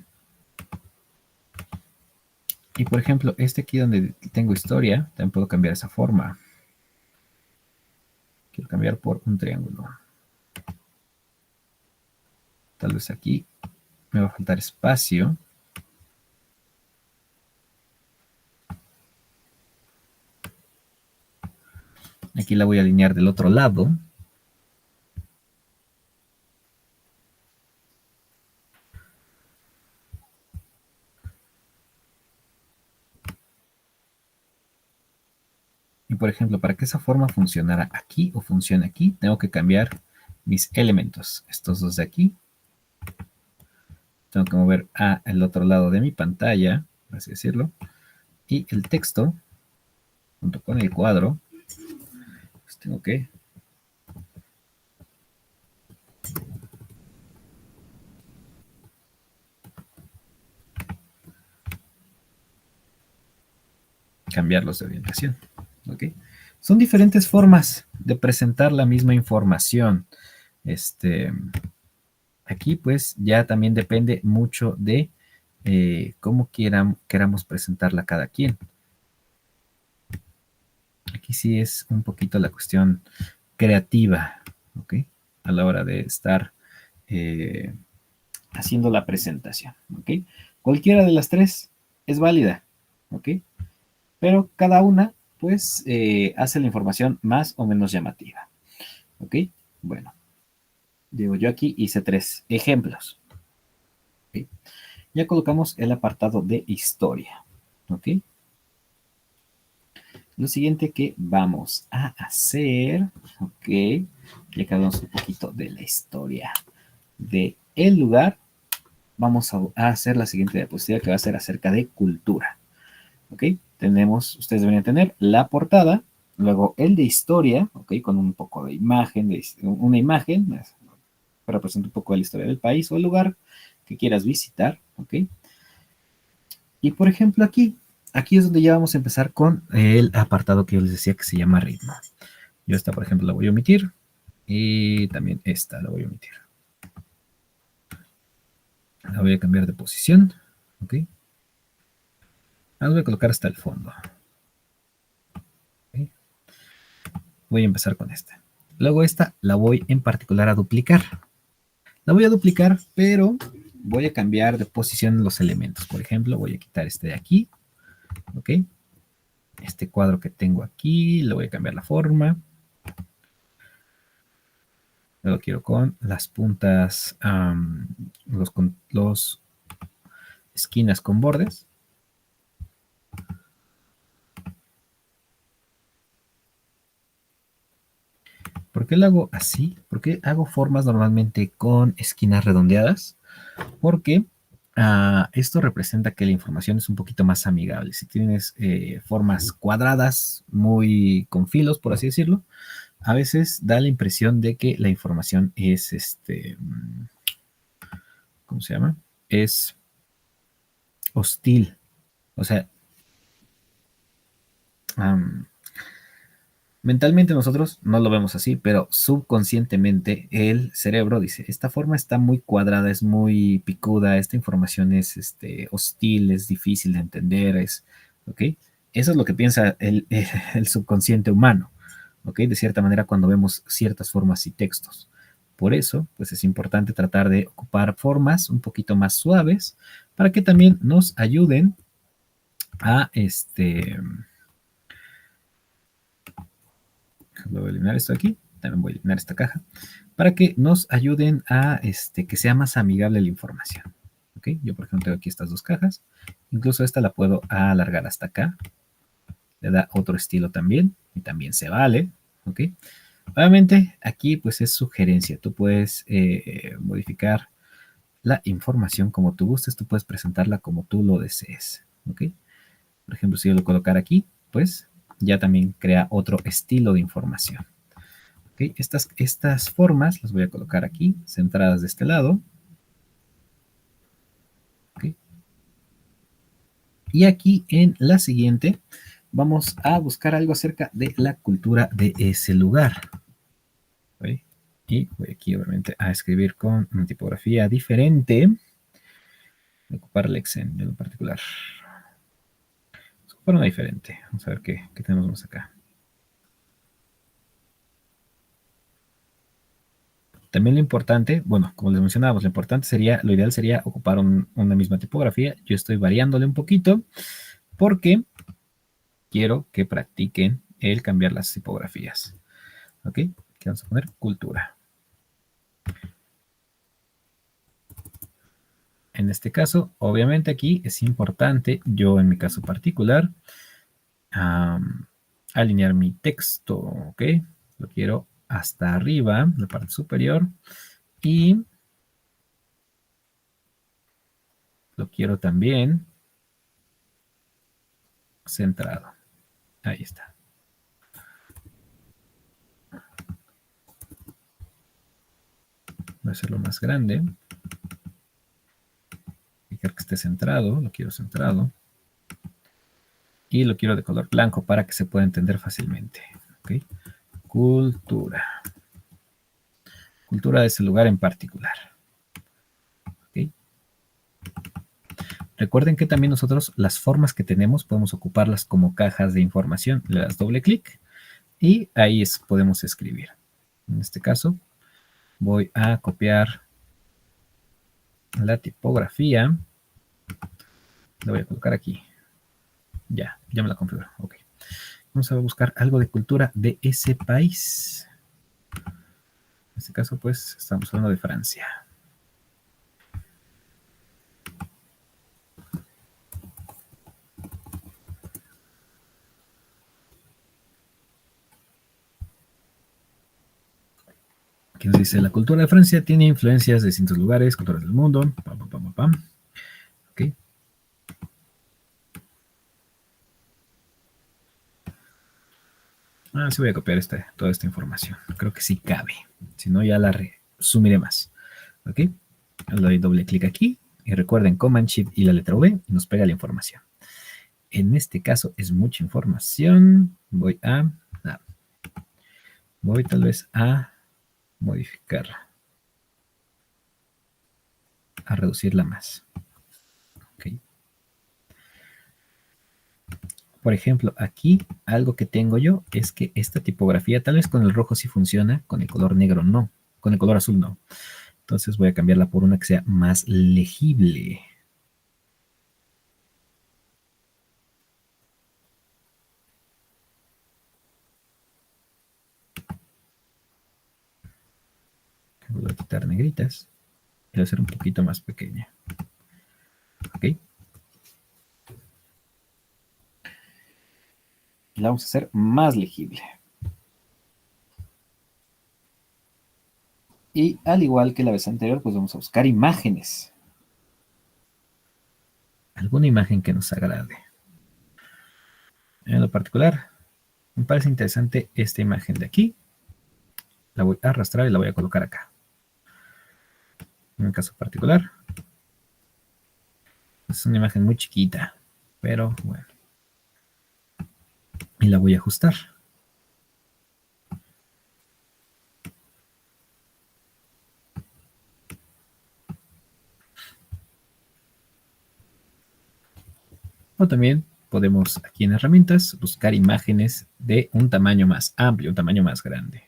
Y por ejemplo, este aquí donde tengo historia, también puedo cambiar esa forma. Quiero cambiar por un triángulo. Tal vez aquí me va a faltar espacio. Aquí la voy a alinear del otro lado. Y por ejemplo, para que esa forma funcionara aquí o funcione aquí, tengo que cambiar mis elementos. Estos dos de aquí. Tengo que mover al otro lado de mi pantalla, por así decirlo. Y el texto, junto con el cuadro, pues tengo que cambiarlos de orientación. ¿Ok? Son diferentes formas de presentar la misma información. Aquí pues ya también depende mucho de cómo queramos presentarla cada quien. Aquí sí es un poquito la cuestión creativa, ¿ok? A la hora de estar haciendo la presentación, ¿ok? Cualquiera de las tres es válida, ¿ok? Pero cada una, pues, hace la información más o menos llamativa, ¿ok? Bueno, digo, yo aquí hice 3 ejemplos, ¿ok? Ya colocamos el apartado de historia, ¿ok? Lo siguiente que vamos a hacer, ¿ok? Ya que hablamos un poquito de la historia de el lugar, vamos a hacer la siguiente diapositiva que va a ser acerca de cultura, ¿ok? Ustedes deberían tener la portada, luego el de historia, ¿ok? Con un poco de imagen, una imagen que representa un poco de la historia del país o el lugar que quieras visitar, ¿ok? Y por ejemplo aquí es donde ya vamos a empezar con el apartado que yo les decía que se llama ritmo. Yo esta, por ejemplo, la voy a omitir y también esta la voy a omitir. La voy a cambiar de posición, ¿ok? La voy a colocar hasta el fondo. ¿Ok? Voy a empezar con esta. Luego esta la voy en particular a duplicar. La voy a duplicar, pero voy a cambiar de posición los elementos. Por ejemplo, voy a quitar este de aquí, ¿ok? Este cuadro que tengo aquí, le voy a cambiar la forma. Lo quiero con las puntas, los esquinas con bordes. ¿Por qué lo hago así? ¿Por qué hago formas normalmente con esquinas redondeadas? Porque esto representa que la información es un poquito más amigable. Si tienes formas cuadradas, muy con filos, por así decirlo, a veces da la impresión de que la información es, ¿cómo se llama? Es hostil. O sea, mentalmente nosotros no lo vemos así, pero subconscientemente el cerebro dice, esta forma está muy cuadrada, es muy picuda, esta información es hostil, es difícil de entender, ¿ok? Eso es lo que piensa el subconsciente humano, ¿ok? De cierta manera cuando vemos ciertas formas y textos. Por eso, pues es importante tratar de ocupar formas un poquito más suaves para que también nos ayuden a voy a eliminar esto aquí, también voy a eliminar esta caja, para que nos ayuden a que sea más amigable la información. ¿Ok? Yo, por ejemplo, tengo aquí estas dos cajas, incluso esta la puedo alargar hasta acá, le da otro estilo también, y también se vale, ¿ok? Obviamente, aquí pues es sugerencia, tú puedes modificar la información como tú gustes, tú puedes presentarla como tú lo desees, ¿ok? Por ejemplo, si yo lo colocar aquí, pues ya también crea otro estilo de información. ¿Okay? Estas formas las voy a colocar aquí, centradas de este lado. ¿Okay? Y aquí en la siguiente vamos a buscar algo acerca de la cultura de ese lugar. ¿Okay? Y voy aquí obviamente a escribir con una tipografía diferente. Voy a ocupar Lexen en particular. por una diferente. Vamos a ver qué tenemos más acá. También lo importante, bueno, como les mencionábamos, lo ideal sería ocupar una misma tipografía. Yo estoy variándole un poquito porque quiero que practiquen el cambiar las tipografías. ¿Ok? ¿Qué vamos a poner? Cultura. En este caso, obviamente aquí es importante, yo en mi caso particular, alinear mi texto, ¿ok? Lo quiero hasta arriba, la parte superior, y lo quiero también centrado. Ahí está. Voy a hacerlo más grande. Quiero que esté centrado, lo quiero centrado. Y lo quiero de color blanco para que se pueda entender fácilmente. ¿Ok? Cultura. Cultura de ese lugar en particular. ¿Ok? Recuerden que también nosotros las formas que tenemos podemos ocuparlas como cajas de información. Le das doble clic y ahí podemos escribir. En este caso voy a copiar la tipografía. La voy a colocar aquí. Ya me la configuro. Ok. Vamos a buscar algo de cultura de ese país. En este caso, pues, estamos hablando de Francia. Aquí nos dice, la cultura de Francia tiene influencias de distintos lugares, culturas del mundo. Pam, pam, pam, pam. Ok. Sí voy a copiar toda esta información. Creo que sí cabe. Si no, ya la resumiré más. Ok. Le doy doble clic aquí. Y recuerden, Command Shift y la letra V nos pega la información. En este caso es mucha información. Voy tal vez a modificarla. A reducirla más. Ok. Por ejemplo, aquí algo que tengo yo es que esta tipografía, tal vez con el rojo sí funciona, con el color negro no, con el color azul no. Entonces voy a cambiarla por una que sea más legible. Voy a quitar negritas y voy a hacer un poquito más pequeña. Ok. La vamos a hacer más legible. Y al igual que la vez anterior, pues vamos a buscar imágenes. Alguna imagen que nos agrade. En lo particular, me parece interesante esta imagen de aquí. La voy a arrastrar y la voy a colocar acá. En el caso particular, es una imagen muy chiquita, pero bueno. Y la voy a ajustar. O también podemos aquí en herramientas buscar imágenes de un tamaño más amplio, un tamaño más grande.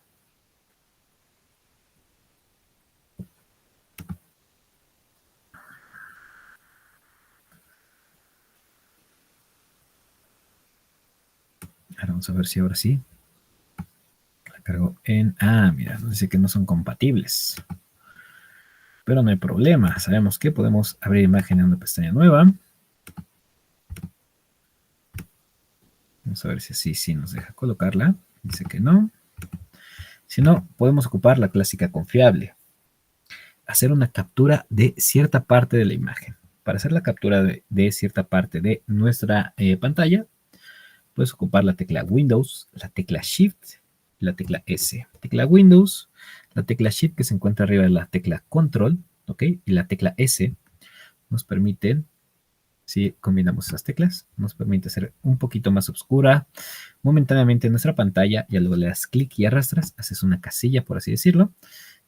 Ahora vamos a ver si ahora sí. La cargo en... mira, nos dice que no son compatibles. Pero no hay problema. Sabemos que podemos abrir imagen en una pestaña nueva. Vamos a ver si así sí nos deja colocarla. Dice que no. Si no, podemos ocupar la clásica confiable. Hacer una captura de cierta parte de la imagen. Para hacer la captura de cierta parte de nuestra pantalla, puedes ocupar la tecla Windows, la tecla Shift, la tecla S. Tecla Windows, la tecla Shift que se encuentra arriba de la tecla Control, ¿ok? Y la tecla S nos permiten, si combinamos esas teclas, nos permite hacer un poquito más oscura momentáneamente nuestra pantalla. Ya luego le das clic y arrastras, haces una casilla, por así decirlo,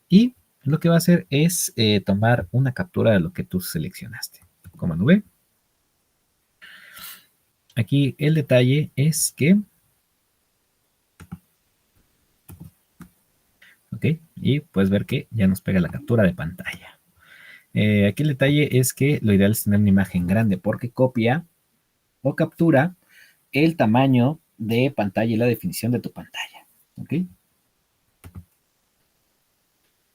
y lo que va a hacer es tomar una captura de lo que tú seleccionaste. Comando V. aquí el detalle es que, ok, y puedes ver que ya nos pega la captura de pantalla. Aquí el detalle es que lo ideal es tener una imagen grande porque copia o captura el tamaño de pantalla y la definición de tu pantalla. ¿Ok?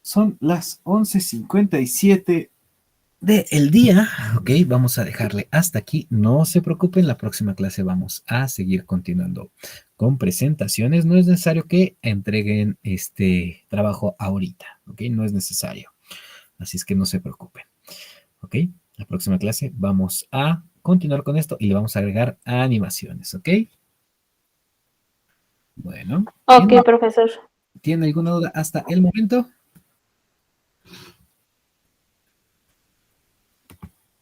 Son las 11:57 del día. Ok, vamos a dejarle hasta aquí. No se preocupen, la próxima clase vamos a seguir continuando con presentaciones. No es necesario que entreguen este trabajo ahorita. Ok, no es necesario. Así es que no se preocupen. Ok, la próxima clase vamos a continuar con esto y le vamos a agregar animaciones. Ok. Bueno, Ok, profesor. ¿tiene alguna duda hasta el momento?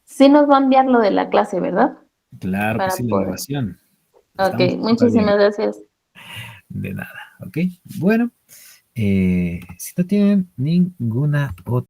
Sí nos va a enviar lo de la clase, ¿verdad? Claro que Para sí, la poder. grabación. Ok, Estamos todavía muchísimas gracias. de nada, ¿ok? Bueno, si no tienen ninguna otra